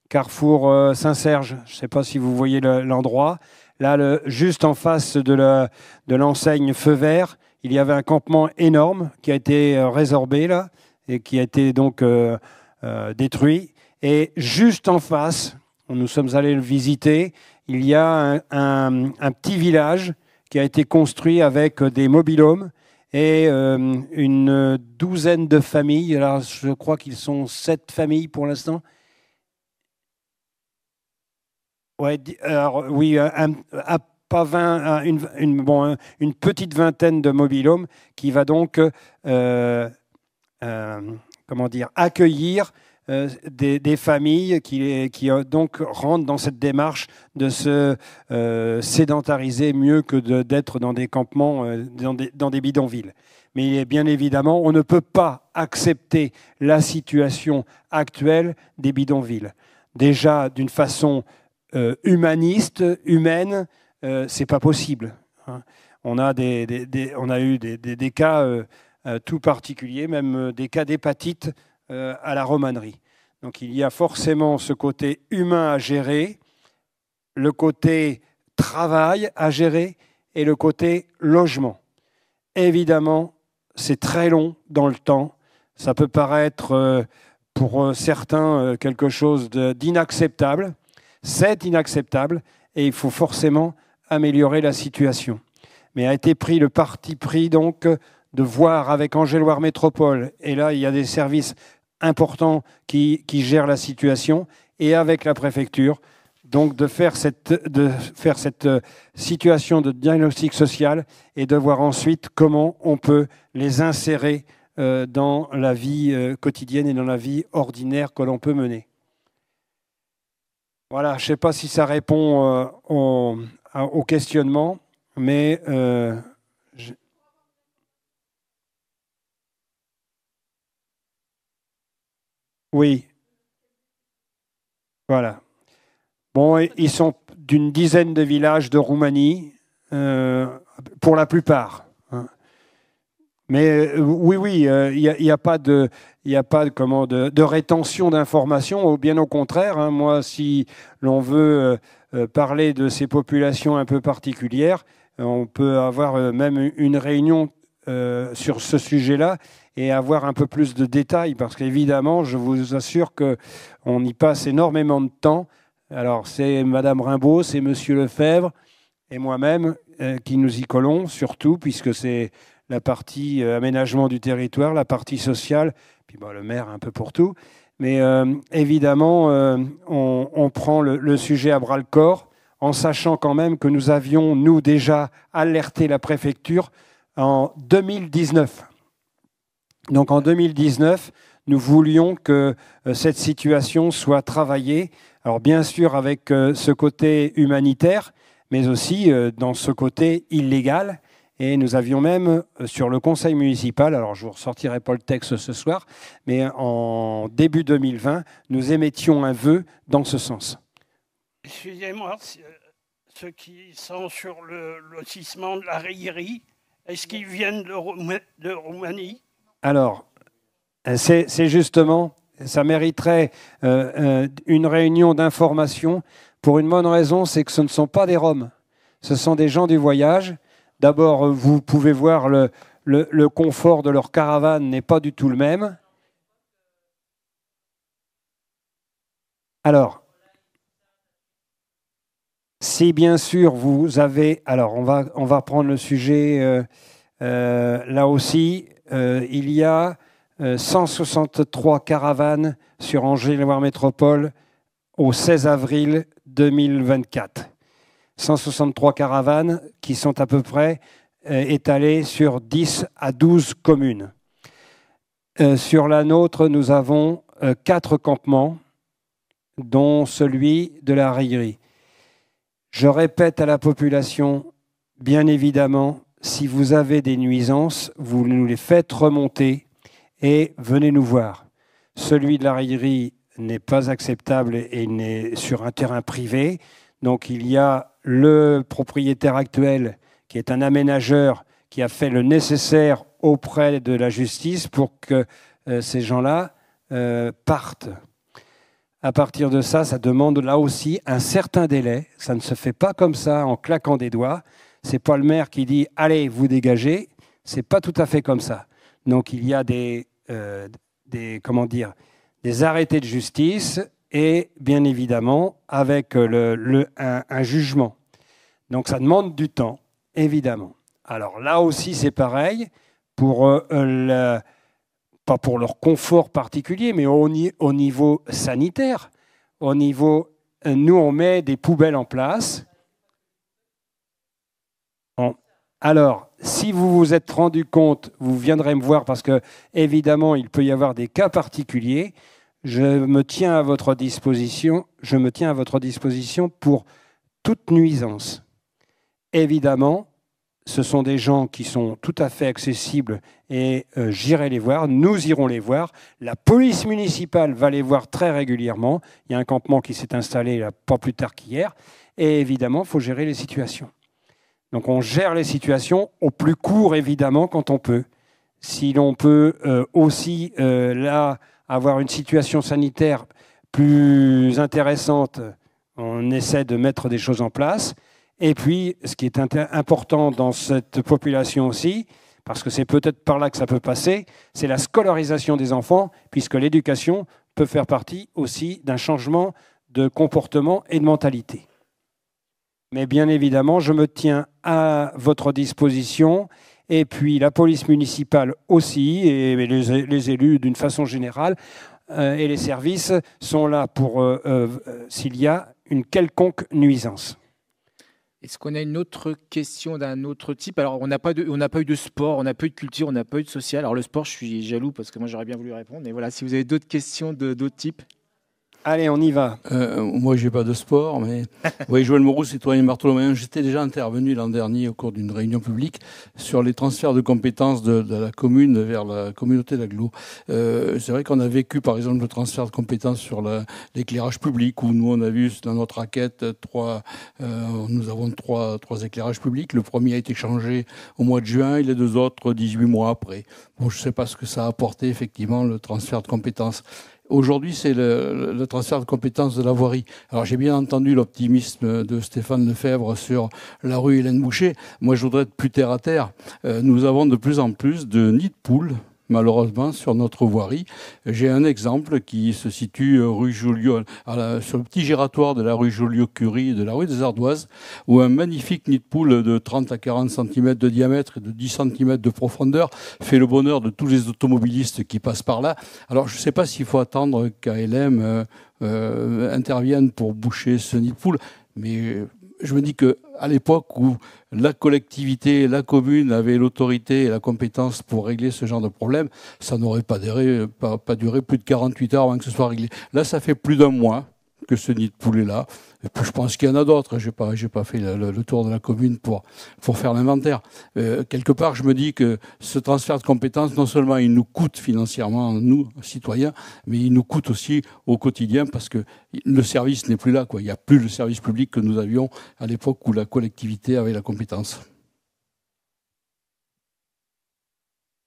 Carrefour Saint-Serge. Je ne sais pas si vous voyez l'endroit. Là, juste en face de l'enseigne Feu Vert, il y avait un campement énorme qui a été résorbé là et qui a été donc détruit. Et juste en face, nous sommes allés le visiter, il y a un petit village qui a été construit avec des mobil-homes et une douzaine de familles. Alors, je crois qu'ils sont 7 familles pour l'instant. Ouais, alors, oui, pas 20, une petite vingtaine de mobil-homes qui va donc accueillir des familles qui donc rentrent dans cette démarche de se sédentariser mieux que d'être dans des campements, dans des bidonvilles. Mais bien évidemment, on ne peut pas accepter la situation actuelle des bidonvilles. Déjà, d'une façon humaniste, humaine, c'est pas possible. On a eu des cas tout particuliers, même des cas d'hépatite à la Romannerie. Donc il y a forcément ce côté humain à gérer, le côté travail à gérer et le côté logement. Évidemment, c'est très long dans le temps. Ça peut paraître pour certains quelque chose d'inacceptable. C'est inacceptable et il faut forcément améliorer la situation. Mais a été pris le parti pris donc de voir avec Angéloire Métropole, et là il y a des services importants qui gèrent la situation, et avec la préfecture, donc de faire cette situation de diagnostic social et de voir ensuite comment on peut les insérer dans la vie quotidienne et dans la vie ordinaire que l'on peut mener. Voilà, je ne sais pas si ça répond au questionnement, mais oui. Voilà. Bon, ils sont d'une dizaine de villages de Roumanie, pour la plupart. Mais oui, il n'y a pas de rétention d'informations, bien au contraire. Moi, si l'on veut parler de ces populations un peu particulières, on peut avoir même une réunion sur ce sujet-là et avoir un peu plus de détails, parce qu'évidemment, je vous assure qu'on y passe énormément de temps. Alors, c'est Madame Rimbaud, c'est Monsieur Lefebvre et moi-même qui nous y collons, surtout, puisque c'est la partie aménagement du territoire, la partie sociale, puis le maire un peu pour tout. Mais évidemment, on prend le sujet à bras-le-corps, en sachant quand même que nous avions, nous, déjà alerté la préfecture en 2019. Donc en 2019, nous voulions que cette situation soit travaillée, alors bien sûr avec ce côté humanitaire, mais aussi dans ce côté illégal. Et nous avions même, sur le conseil municipal, alors je ne vous ressortirai pas le texte ce soir, mais en début 2020, nous émettions un vœu dans ce sens. Excusez-moi, ceux qui sont sur le lotissement de la Raillerie, est-ce qu'ils viennent de Roumanie? Alors, c'est justement, ça mériterait une réunion d'information pour une bonne raison, c'est que ce ne sont pas des Roms, ce sont des gens du voyage. D'abord, vous pouvez voir le confort de leur caravane n'est pas du tout le même. Alors, si bien sûr vous avez... Alors, on va prendre le sujet là aussi. Il y a 163 caravanes sur Angers-Loire Métropole au 16 avril 2024. 163 caravanes qui sont à peu près étalées sur 10 à 12 communes. Sur la nôtre, nous avons 4 campements, dont celui de la Raillerie. Je répète à la population, bien évidemment, si vous avez des nuisances, vous nous les faites remonter et venez nous voir. Celui de la Raillerie n'est pas acceptable et il n'est sur un terrain privé. Donc il y a le propriétaire actuel qui est un aménageur qui a fait le nécessaire auprès de la justice pour que ces gens-là partent. À partir de ça, ça demande là aussi un certain délai. Ça ne se fait pas comme ça en claquant des doigts. C'est pas le maire qui dit « allez, vous dégagez ». C'est pas tout à fait comme ça. Donc il y a des arrêtés de justice et bien évidemment avec un jugement. Donc ça demande du temps, évidemment. Alors là aussi c'est pareil, pas pour leur confort particulier, mais au niveau sanitaire. Nous on met des poubelles en place. Bon. Alors, si vous vous êtes rendu compte, vous viendrez me voir parce que, évidemment, il peut y avoir des cas particuliers. Je me tiens à votre disposition pour toute nuisance. Évidemment, ce sont des gens qui sont tout à fait accessibles et j'irai les voir, nous irons les voir. La police municipale va les voir très régulièrement. Il y a un campement qui s'est installé là, pas plus tard qu'hier. Et évidemment, il faut gérer les situations. Donc on gère les situations au plus court, évidemment, quand on peut. Si l'on peut aussi, là, avoir une situation sanitaire plus intéressante, on essaie de mettre des choses en place. Et puis, ce qui est important dans cette population aussi, parce que c'est peut-être par là que ça peut passer, c'est la scolarisation des enfants, puisque l'éducation peut faire partie aussi d'un changement de comportement et de mentalité. Mais bien évidemment, je me tiens à votre disposition, et puis la police municipale aussi, et les élus d'une façon générale, et les services sont là pour s'il y a une quelconque nuisance. Est-ce qu'on a une autre question d'un autre type? Alors, on n'a pas eu de sport, on n'a pas eu de culture, on n'a pas eu de social. Alors, le sport, je suis jaloux parce que moi, j'aurais bien voulu répondre. Mais voilà, si vous avez d'autres questions d'autres types. Allez, on y va. Moi, je n'ai pas de sport, mais oui, Joël Moreau, citoyen Bartholoméen, j'étais déjà intervenu l'an dernier au cours d'une réunion publique sur les transferts de compétences de la commune vers la communauté d'agglo. C'est vrai qu'on a vécu, par exemple, le transfert de compétences sur l'éclairage public, où nous, on a vu dans notre raquette nous avons trois éclairages publics. Le premier a été changé au mois de juin et les deux autres 18 mois après. Bon, je ne sais pas ce que ça a apporté, effectivement, le transfert de compétences. Aujourd'hui, c'est le transfert de compétences de la voirie. Alors, j'ai bien entendu l'optimisme de Stéphane Lefebvre sur la rue Hélène Boucher. Moi, je voudrais être plus terre à terre. Nous avons de plus en plus de nids de poules, malheureusement, sur notre voirie. J'ai un exemple qui se situe rue Joliot, sur le petit giratoire de la rue Joliot-Curie et de la rue des Ardoises, où un magnifique nid de poule de 30 à 40 cm de diamètre et de 10 cm de profondeur fait le bonheur de tous les automobilistes qui passent par là. Alors, je ne sais pas s'il faut attendre qu'ALM intervienne pour boucher ce nid de poule, mais je me dis qu'à l'époque où la collectivité, la commune avait l'autorité et la compétence pour régler ce genre de problème, ça n'aurait pas duré plus de 48 heures avant que ce soit réglé. Là, ça fait plus d'un mois que ce nid de poule est là. Et puis, je pense qu'il y en a d'autres. J'ai pas fait le tour de la commune pour faire l'inventaire. Quelque part, je me dis que ce transfert de compétences, non seulement il nous coûte financièrement, nous, citoyens, mais il nous coûte aussi au quotidien parce que le service n'est plus là, quoi. Il n'y a plus le service public que nous avions à l'époque où la collectivité avait la compétence.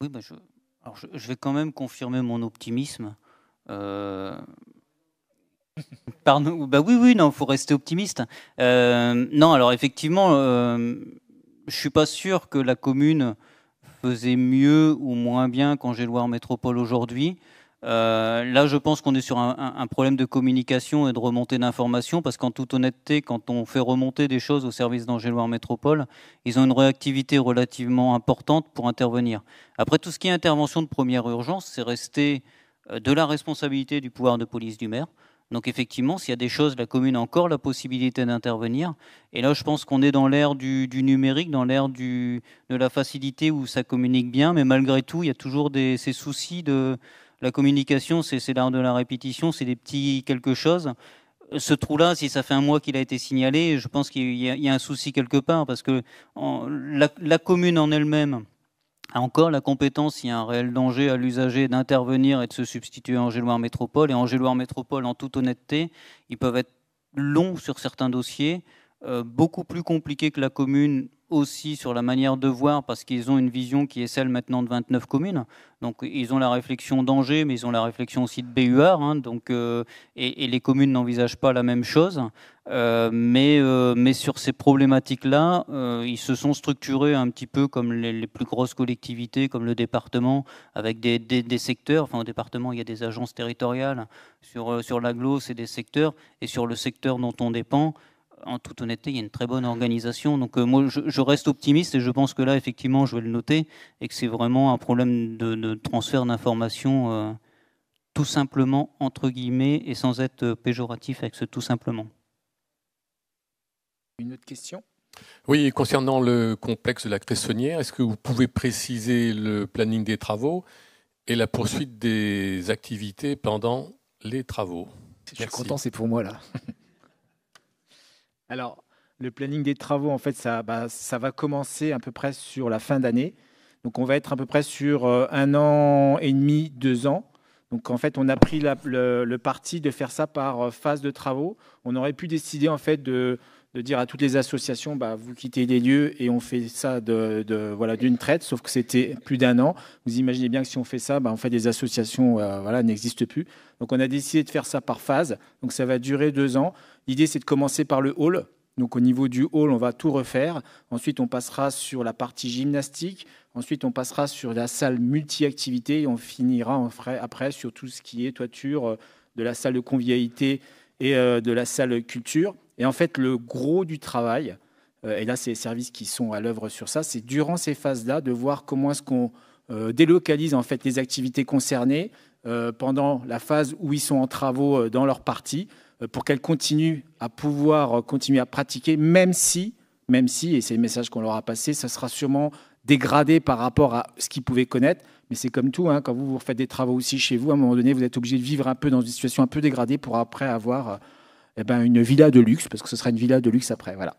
Oui, je vais quand même confirmer mon optimisme. Pardon, oui, non, faut rester optimiste. Non, alors effectivement, je suis pas sûr que la commune faisait mieux ou moins bien qu'Angéloire Métropole aujourd'hui. Là, je pense qu'on est sur un problème de communication et de remontée d'informations, parce qu'en toute honnêteté, quand on fait remonter des choses au service d'Angéloire Métropole, ils ont une réactivité relativement importante pour intervenir. Après, tout ce qui est intervention de première urgence, c'est resté de la responsabilité du pouvoir de police du maire. Donc effectivement, s'il y a des choses, la commune a encore la possibilité d'intervenir. Et là, je pense qu'on est dans l'ère du numérique, dans l'ère de la facilité où ça communique bien. Mais malgré tout, il y a toujours ces soucis de la communication. C'est l'art de la répétition, c'est des petits quelque chose. Ce trou-là, si ça fait un mois qu'il a été signalé, je pense qu'il y a un souci quelque part. Parce que la commune en elle-même a encore la compétence, s'il y a un réel danger à l'usager, d'intervenir et de se substituer à Angéloire Métropole. Et Angéloire Métropole, en toute honnêteté, ils peuvent être longs sur certains dossiers, beaucoup plus compliqués que la commune aussi sur la manière de voir, parce qu'ils ont une vision qui est celle maintenant de 29 communes. Donc ils ont la réflexion d'Angers, mais ils ont la réflexion aussi de BUAR. Et les communes n'envisagent pas la même chose. Mais sur ces problématiques-là, ils se sont structurés un petit peu comme les plus grosses collectivités, comme le département, avec des secteurs. Enfin, au département, il y a des agences territoriales. Sur l'agglo, c'est des secteurs. Et sur le secteur dont on dépend, en toute honnêteté, il y a une très bonne organisation. Donc moi, je reste optimiste et je pense que là, effectivement, je vais le noter, et que c'est vraiment un problème de transfert d'informations, tout simplement, entre guillemets, et sans être péjoratif avec ce tout simplement. Une autre question ? Oui, concernant le complexe de la Cressonnière, est-ce que vous pouvez préciser le planning des travaux et la poursuite des activités pendant les travaux? Je suis content, c'est pour moi là. Alors, le planning des travaux, en fait, ça va commencer à peu près sur la fin d'année. Donc, on va être à peu près sur 1 an et demi, 2 ans. Donc, en fait, on a pris le parti de faire ça par phase de travaux. On aurait pu décider, en fait, de dire à toutes les associations, vous quittez les lieux et on fait ça d'une traite, sauf que c'était plus d'1 an. Vous imaginez bien que si on fait ça, en fait, les associations n'existent plus. Donc, on a décidé de faire ça par phase. Donc, ça va durer 2 ans. L'idée, c'est de commencer par le hall. Donc, au niveau du hall, on va tout refaire. Ensuite, on passera sur la partie gymnastique. Ensuite, on passera sur la salle multi-activité et on finira après sur tout ce qui est toiture de la salle de convivialité et de la salle culture. Et en fait, le gros du travail, et là, c'est les services qui sont à l'œuvre sur ça, c'est durant ces phases-là de voir comment est-ce qu'on délocalise en fait les activités concernées pendant la phase où ils sont en travaux dans leur partie, pour qu'elles continuent à pouvoir continuer à pratiquer, même si, et c'est le message qu'on leur a passé, ça sera sûrement dégradé par rapport à ce qu'ils pouvaient connaître. Mais c'est comme tout, quand vous refaites des travaux aussi chez vous, à un moment donné, vous êtes obligé de vivre un peu dans une situation un peu dégradée pour après avoir une villa de luxe, parce que ce sera une villa de luxe après. Voilà.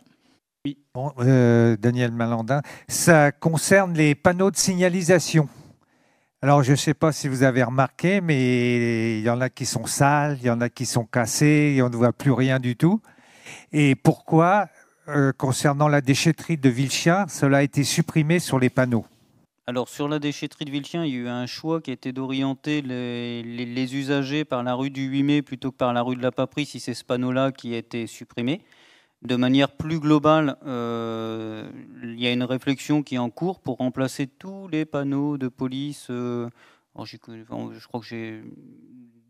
Oui. Bon, Daniel Malandin, ça concerne les panneaux de signalisation. Alors, je ne sais pas si vous avez remarqué, mais il y en a qui sont sales, il y en a qui sont cassés, et on ne voit plus rien du tout. Et pourquoi, concernant la déchetterie de Vilchien, cela a été supprimé sur les panneaux? Alors, sur la déchetterie de Vilchien, il y a eu un choix qui a été d'orienter les usagers par la rue du 8 mai plutôt que par la rue de la Paprie, si c'est ce panneau-là qui a été supprimé. De manière plus globale, il y a une réflexion qui est en cours pour remplacer tous les panneaux de police, je crois que j'ai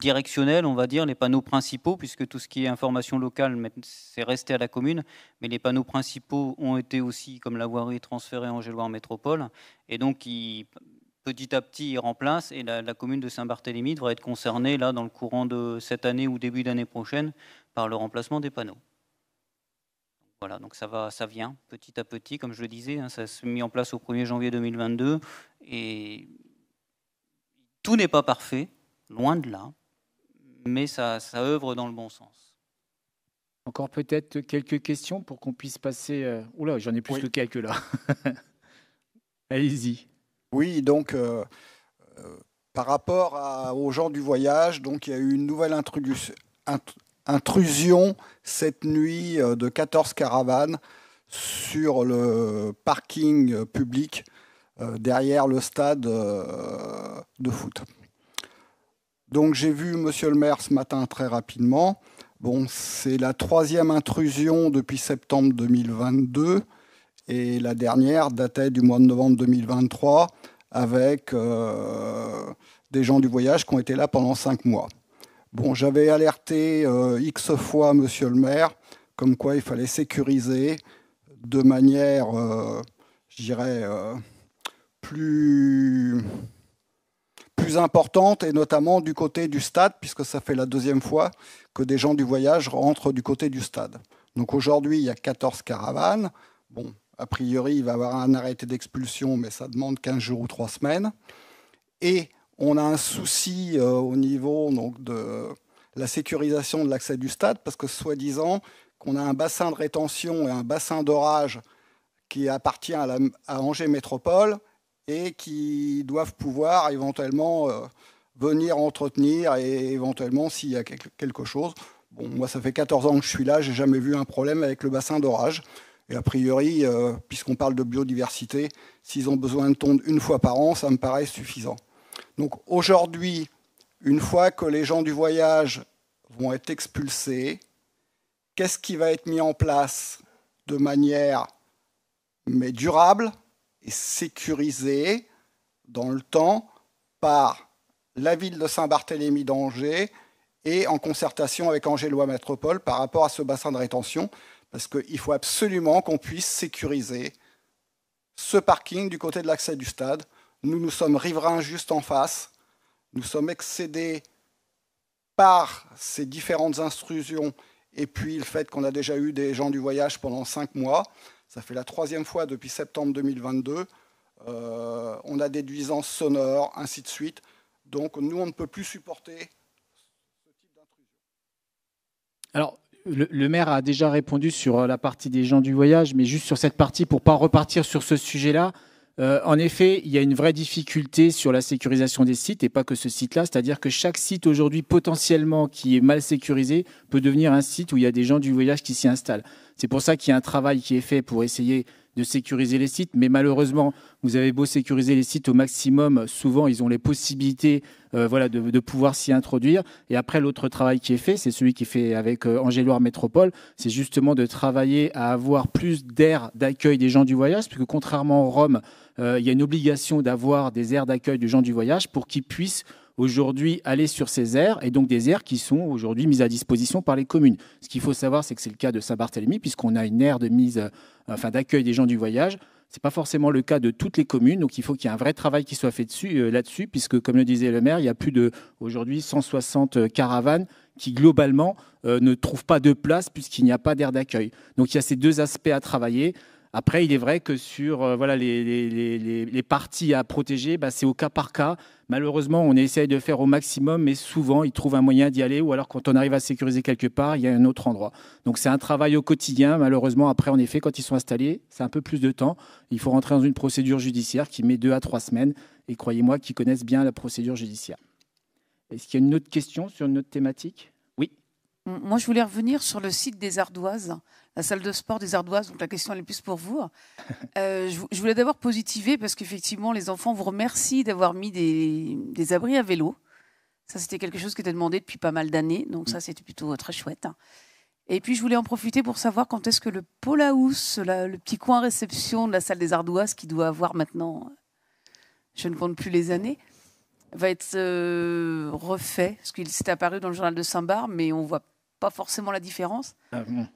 directionnels, on va dire, les panneaux principaux, puisque tout ce qui est information locale, c'est resté à la commune, mais les panneaux principaux ont été aussi, comme la voirie, transférés en Angers-Loire Métropole, et donc petit à petit, ils remplacent, et la commune de Saint-Barthélemy devrait être concernée, là, dans le courant de cette année ou début d'année prochaine, par le remplacement des panneaux. Voilà, donc ça vient petit à petit, comme je le disais, ça s'est mis en place au 1er janvier 2022, et tout n'est pas parfait, loin de là, mais ça œuvre dans le bon sens. Encore peut-être quelques questions pour qu'on puisse passer... Oula, j'en ai plus que quelques là. Allez-y. Oui, donc par rapport aux gens du voyage, donc il y a eu une nouvelle intrusion cette nuit de 14 caravanes sur le parking public derrière le stade de foot. Donc j'ai vu monsieur le maire ce matin très rapidement. Bon, c'est la 3e intrusion depuis septembre 2022 et la dernière datait du mois de novembre 2023 avec des gens du voyage qui ont été là pendant 5 mois. Bon, j'avais alerté X fois monsieur le maire comme quoi il fallait sécuriser de manière, je dirais, plus importante, et notamment du côté du stade, puisque ça fait la 2e fois que des gens du voyage rentrent du côté du stade. Donc aujourd'hui, il y a 14 caravanes. Bon, a priori, il va y avoir un arrêté d'expulsion, mais ça demande 15 jours ou 3 semaines. Et on a un souci au niveau donc, de la sécurisation de l'accès du stade, parce que soi-disant qu'on a un bassin de rétention et un bassin d'orage qui appartient à Angers Métropole, et qui doivent pouvoir éventuellement venir entretenir, et éventuellement s'il y a quelque chose. Bon, moi, ça fait 14 ans que je suis là, j'ai jamais vu un problème avec le bassin d'orage. Et a priori, puisqu'on parle de biodiversité, s'ils ont besoin de tondre une fois par an, ça me paraît suffisant. Donc aujourd'hui, une fois que les gens du voyage vont être expulsés, qu'est-ce qui va être mis en place de manière durable et sécurisée dans le temps par la ville de Saint-Barthélemy d'Angers et en concertation avec Angers-Loire Métropole par rapport à ce bassin de rétention, parce qu'il faut absolument qu'on puisse sécuriser ce parking du côté de l'accès du stade. Nous sommes riverains juste en face. Nous sommes excédés par ces différentes intrusions et puis le fait qu'on a déjà eu des gens du voyage pendant 5 mois. Ça fait la 3e fois depuis septembre 2022. On a des nuisances sonores, ainsi de suite. Donc nous, on ne peut plus supporter ce type d'intrusion. Alors, le maire a déjà répondu sur la partie des gens du voyage, mais juste sur cette partie, pour ne pas repartir sur ce sujet-là. En effet, il y a une vraie difficulté sur la sécurisation des sites, et pas que ce site-là, c'est-à-dire que chaque site aujourd'hui potentiellement qui est mal sécurisé peut devenir un site où il y a des gens du voyage qui s'y installent. C'est pour ça qu'il y a un travail qui est fait pour essayer de sécuriser les sites, mais malheureusement, vous avez beau sécuriser les sites au maximum, souvent ils ont les possibilités de pouvoir s'y introduire. Et après, l'autre travail qui est fait, c'est celui qui est fait avec Angers-Loire Métropole, c'est justement de travailler à avoir plus d'aires d'accueil des gens du voyage, puisque contrairement au Rhum, il y a une obligation d'avoir des aires d'accueil des gens du voyage pour qu'ils puissent aujourd'hui aller sur ces aires, et donc des aires qui sont aujourd'hui mises à disposition par les communes. Ce qu'il faut savoir, c'est que c'est le cas de Saint-Barthélemy, puisqu'on a une aire de d'accueil des gens du voyage. Ce n'est pas forcément le cas de toutes les communes, donc il faut qu'il y ait un vrai travail qui soit fait là-dessus, puisque, comme le disait le maire, il y a plus de, aujourd'hui, 160 caravanes qui, globalement, ne trouvent pas de place puisqu'il n'y a pas d'aire d'accueil. Donc il y a ces deux aspects à travailler. Après, il est vrai que sur les parties à protéger, c'est au cas par cas. Malheureusement, on essaye de faire au maximum, mais souvent, ils trouvent un moyen d'y aller, ou alors quand on arrive à sécuriser quelque part, il y a un autre endroit. Donc c'est un travail au quotidien. Malheureusement, après, en effet, quand ils sont installés, c'est un peu plus de temps. Il faut rentrer dans une procédure judiciaire qui met 2 à 3 semaines. Et croyez-moi qu'ils connaissent bien la procédure judiciaire. Est-ce qu'il y a une autre question sur une autre thématique ? Oui. Moi, je voulais revenir sur le site des Ardoises, la salle de sport des Ardoises. Donc la question elle est plus pour vous. Je voulais d'abord positiver parce qu'effectivement, les enfants vous remercient d'avoir mis des abris à vélo. Ça, c'était quelque chose qui était demandé depuis pas mal d'années. Donc ça, c'était plutôt très chouette. Et puis, je voulais en profiter pour savoir quand est-ce que le Pôle House, le petit coin réception de la salle des Ardoises, qui doit avoir maintenant, je ne compte plus les années, va être refait. Parce qu'il s'est apparu dans le journal de Saint-Barth, mais on voit pas forcément la différence.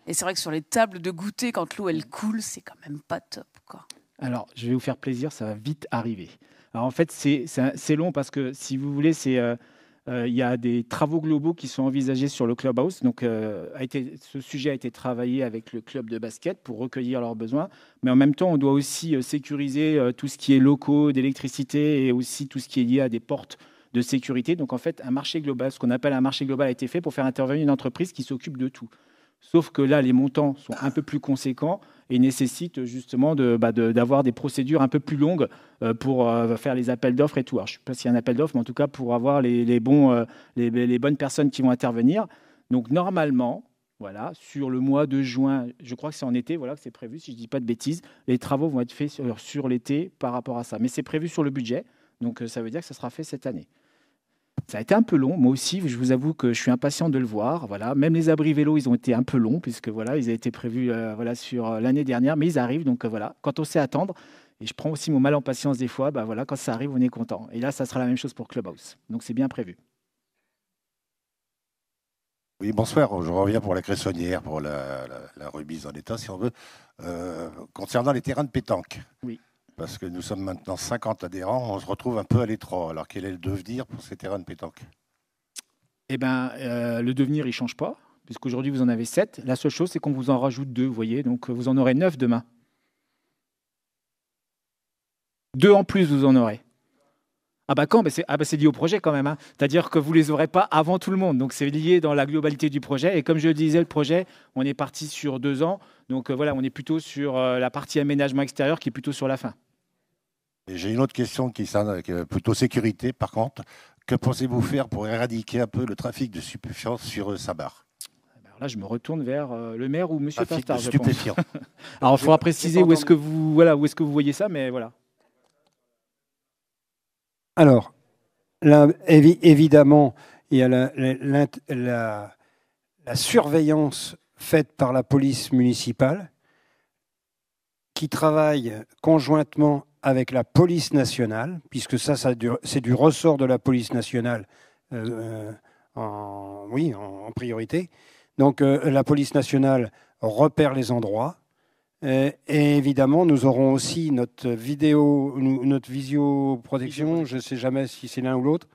Et c'est vrai que sur les tables de goûter, quand l'eau elle coule, c'est quand même pas top, quoi. Alors, je vais vous faire plaisir, ça va vite arriver. Alors en fait, c'est long parce que si vous voulez, il y a des travaux globaux qui sont envisagés sur le Clubhouse. Donc, ce sujet a été travaillé avec le club de basket pour recueillir leurs besoins. Mais en même temps, on doit aussi sécuriser tout ce qui est locaux, d'électricité et aussi tout ce qui est lié à des portes de sécurité. Donc, en fait, un marché global, ce qu'on appelle un marché global, a été fait pour faire intervenir une entreprise qui s'occupe de tout. Sauf que là, les montants sont un peu plus conséquents et nécessitent justement d'avoir des procédures un peu plus longues pour faire les appels d'offres et tout. Alors, je ne sais pas s'il y a un appel d'offres, mais en tout cas pour avoir les bonnes personnes qui vont intervenir. Donc normalement, voilà, sur le mois de juin, je crois que c'est en été, voilà, que c'est prévu, si je ne dis pas de bêtises, les travaux vont être faits sur l'été par rapport à ça. Mais c'est prévu sur le budget, donc ça veut dire que ça sera fait cette année. Ça a été un peu long, moi aussi, je vous avoue que je suis impatient de le voir. Voilà. Même les abris vélos, ils ont été un peu longs, puisque voilà, ils avaient été prévus sur l'année dernière, mais ils arrivent, donc voilà, quand on sait attendre, et je prends aussi mon mal en patience des fois, voilà, quand ça arrive, on est content. Et là, ça sera la même chose pour Clubhouse, donc c'est bien prévu. Oui, bonsoir, je reviens pour la Cressonnière, pour la remise en état, si on veut. Concernant les terrains de pétanque. Oui. Parce que nous sommes maintenant 50 adhérents, on se retrouve un peu à l'étroit. Alors quel est le devenir pour ces terrains de pétanque ? Eh bien, le devenir, il ne change pas, puisqu'aujourd'hui, vous en avez 7. La seule chose, c'est qu'on vous en rajoute 2, vous voyez. Donc, vous en aurez 9 demain. 2 en plus, vous en aurez. Ah bah quand ? C'est lié au projet quand même. Hein. C'est-à-dire que vous ne les aurez pas avant tout le monde. Donc, c'est lié dans la globalité du projet. Et comme je le disais, le projet, on est parti sur 2 ans. Donc, voilà, on est plutôt sur la partie aménagement extérieur qui est plutôt sur la fin. J'ai une autre question qui est plutôt sécurité, par contre. Que pensez-vous faire pour éradiquer un peu le trafic de stupéfiants sur Saint-Barth ? Alors là, je me retourne vers le maire ou Monsieur Trafic Pastard, de je stupéfiants. pense. Alors, il faudra préciser où est-ce que vous voyez ça, mais voilà. Alors, là, évidemment, il y a la surveillance faite par la police municipale qui travaille conjointement avec la police nationale, puisque ça c'est du ressort de la police nationale en priorité. Donc la police nationale repère les endroits. Et évidemment, nous aurons aussi notre visioprotection, je ne sais jamais si c'est l'un ou l'autre.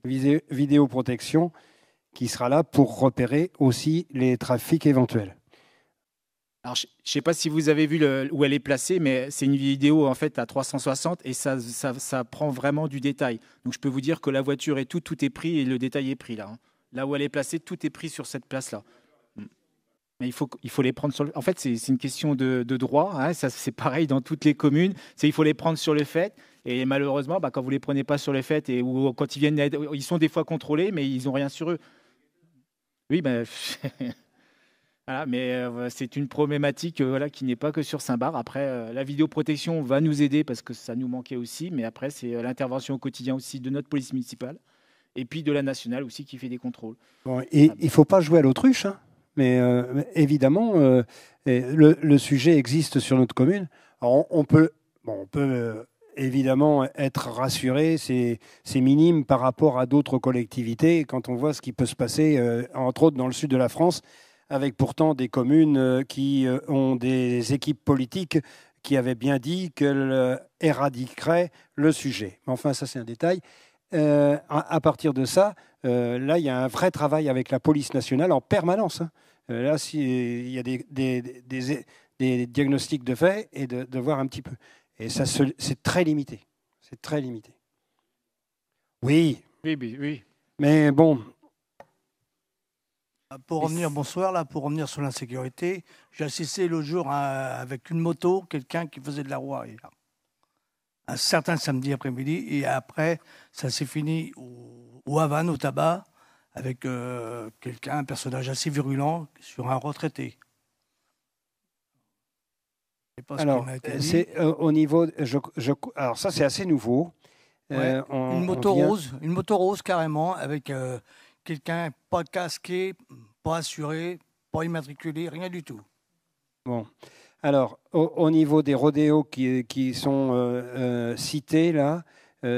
Vidéoprotection, qui sera là pour repérer aussi les trafics éventuels. Alors, je ne sais pas si vous avez vu où elle est placée, mais c'est une vidéo en fait à 360 et ça prend vraiment du détail. Donc je peux vous dire que la voiture et tout est pris et le détail est pris là. Hein. Là où elle est placée, tout est pris sur cette place-là. Mais il faut les prendre sur le... En fait, c'est une question de droit. Hein. Ça, c'est pareil dans toutes les communes. Il faut les prendre sur le fait. Et malheureusement, quand vous ne les prenez pas sur le fait ou quand ils viennent, ils sont des fois contrôlés, mais ils n'ont rien sur eux. Oui, ben... Voilà, mais c'est une problématique qui n'est pas que sur Saint-Barth. Après, la vidéoprotection va nous aider parce que ça nous manquait aussi, mais après, c'est l'intervention au quotidien aussi de notre police municipale et puis de la nationale aussi qui fait des contrôles. Bon, et il ne faut pas jouer à l'autruche, hein, mais évidemment, le sujet existe sur notre commune. Alors, on peut évidemment être rassuré, c'est minime par rapport à d'autres collectivités quand on voit ce qui peut se passer, entre autres dans le sud de la France, avec pourtant des communes qui ont des équipes politiques qui avaient bien dit qu'elles éradiqueraient le sujet. Enfin, ça c'est un détail. À partir de ça, là, il y a un vrai travail avec la police nationale en permanence. Hein. Là, il y a des diagnostics de fait et de voir un petit peu. Et ça, c'est très limité. C'est très limité. Oui. Oui. Mais bon... Pour revenir sur l'insécurité, j'ai assisté l'autre jour avec une moto, quelqu'un qui faisait de la roue arrière. Un certain samedi après-midi, et après, ça s'est fini au Havane, au tabac, avec un personnage assez virulent sur un retraité. Alors, c'est au niveau... alors ça, c'est assez nouveau. Ouais, une moto rose carrément, avec... quelqu'un pas casqué, pas assuré, pas immatriculé, rien du tout. Bon. Alors, au niveau des rodéos qui sont cités là,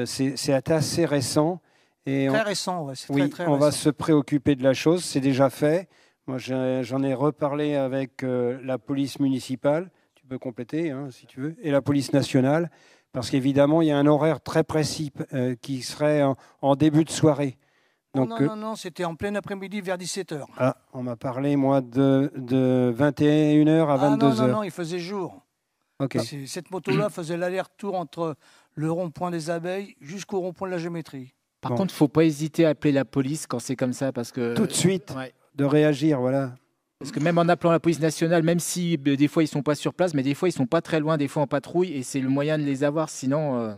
c'est assez récent. Et très récent, ouais, c'est oui, très on récent. va se préoccuper de la chose, c'est déjà fait. Moi, j'en ai reparlé avec la police municipale, tu peux compléter hein, si tu veux, et la police nationale, parce qu'évidemment, il y a un horaire très précis qui serait en début de soirée. Donc, non, c'était en plein après-midi vers 17h. Ah, on m'a parlé, moi, de 21h à 22h. Non, il faisait jour. Okay. Cette moto-là faisait l'aller-retour entre le rond-point des abeilles jusqu'au rond-point de la géométrie. Par contre, il ne faut pas hésiter à appeler la police quand c'est comme ça. Parce que, tout de suite, de réagir, voilà. Parce que même en appelant la police nationale, même si des fois ils ne sont pas sur place, mais des fois ils ne sont pas très loin, des fois en patrouille, et c'est le moyen de les avoir, sinon...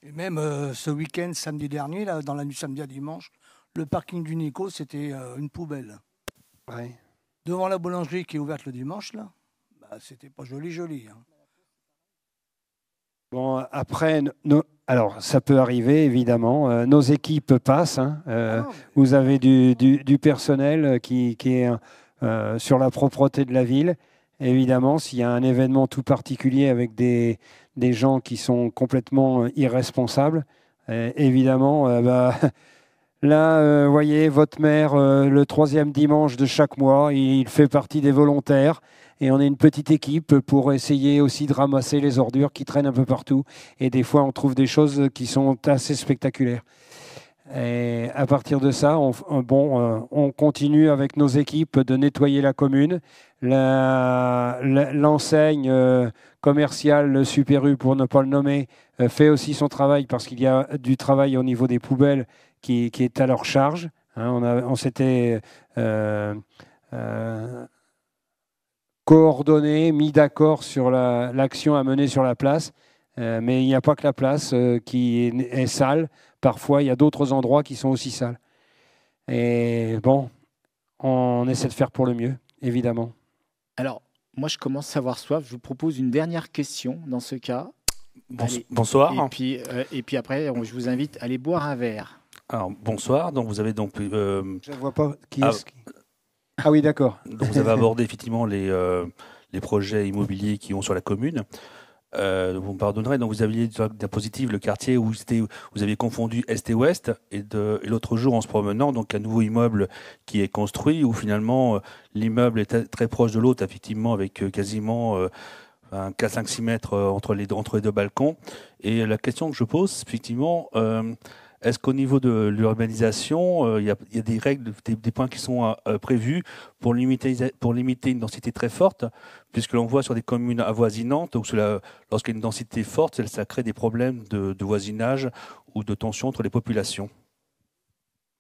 Et même ce week-end, samedi dernier, là, dans la nuit samedi à dimanche, le parking du Nico, c'était une poubelle. Ouais. Devant la boulangerie qui est ouverte le dimanche, là, c'était pas joli. Hein. Bon, après, alors ça peut arriver, évidemment. Nos équipes passent. Hein. Vous avez du personnel qui est sur la propreté de la ville. Évidemment, s'il y a un événement tout particulier avec des gens qui sont complètement irresponsables, évidemment, là, vous voyez, votre maire, le 3e dimanche de chaque mois, il fait partie des volontaires et on est une petite équipe pour essayer aussi de ramasser les ordures qui traînent un peu partout. Et des fois, on trouve des choses qui sont assez spectaculaires. Et à partir de ça, on continue avec nos équipes de nettoyer la commune. L'enseigne commerciale, le Super U pour ne pas le nommer, fait aussi son travail parce qu'il y a du travail au niveau des poubelles qui est à leur charge. Hein, on s'était coordonné, mis d'accord sur l'action à mener sur la place. Mais il n'y a pas que la place qui est sale. Parfois, il y a d'autres endroits qui sont aussi sales. Et bon, on essaie de faire pour le mieux, évidemment. Alors, moi, je commence à avoir soif. Je vous propose une dernière question dans ce cas. Bonsoir. Et puis après, je vous invite à aller boire un verre. Alors, bonsoir. Donc, vous avez donc. Je ne vois pas qui est-ce qui... Ah oui, d'accord. Donc, vous avez abordé effectivement les projets immobiliers qui ont sur la commune. Vous me pardonnerez, donc vous aviez dans la diapositive le quartier où vous aviez confondu Est et Ouest, et l'autre jour en se promenant, donc un nouveau immeuble qui est construit où finalement l'immeuble est très proche de l'autre, effectivement, avec quasiment 4-5-6 mètres entre les deux balcons. Et la question que je pose, effectivement, est-ce qu'au niveau de l'urbanisation, il y a des règles, des points qui sont prévus pour limiter une densité très forte, puisque l'on voit sur des communes avoisinantes où lorsqu'il y a une densité forte, ça crée des problèmes de voisinage ou de tension entre les populations.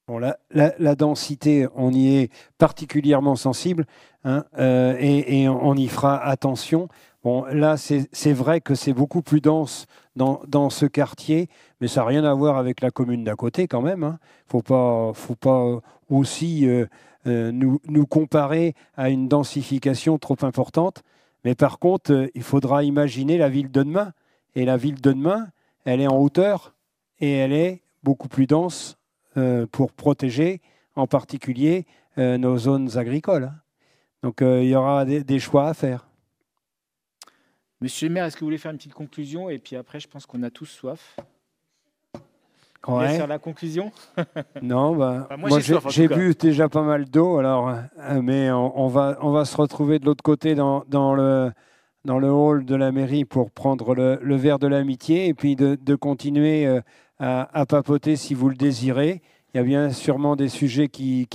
Bon, la densité, on y est particulièrement sensible, hein, et on y fera attention. Bon, là, c'est vrai que c'est beaucoup plus dense dans ce quartier, mais ça n'a rien à voir avec la commune d'à côté quand même. Hein. Faut pas aussi nous comparer à une densification trop importante. Mais par contre, il faudra imaginer la ville de demain. Et la ville de demain, elle est en hauteur et elle est beaucoup plus dense pour protéger en particulier nos zones agricoles. Donc il y aura des choix à faire. Monsieur le maire, est-ce que vous voulez faire une petite conclusion? Et puis après, je pense qu'on a tous soif. On Ouais. va faire la conclusion. Non, moi j'ai bu déjà pas mal d'eau, alors, mais on va se retrouver de l'autre côté dans le hall de la mairie pour prendre le verre de l'amitié et puis de continuer à papoter si vous le désirez. Il y a bien sûrement des sujets qui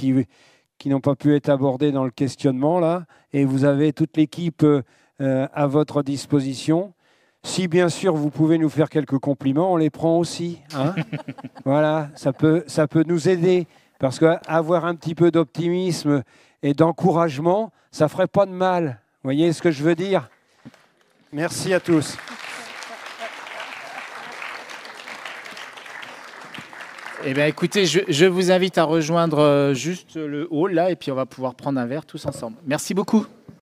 n'ont pas pu être abordés dans le questionnement là, et vous avez toute l'équipe à votre disposition. Si bien sûr vous pouvez nous faire quelques compliments, on les prend aussi. Hein. Voilà, ça peut nous aider parce qu'avoir un petit peu d'optimisme et d'encouragement, ça ferait pas de mal. Vous voyez ce que je veux dire? Merci à tous. Eh bien, écoutez, je vous invite à rejoindre juste le hall là, et puis on va pouvoir prendre un verre tous ensemble. Merci beaucoup.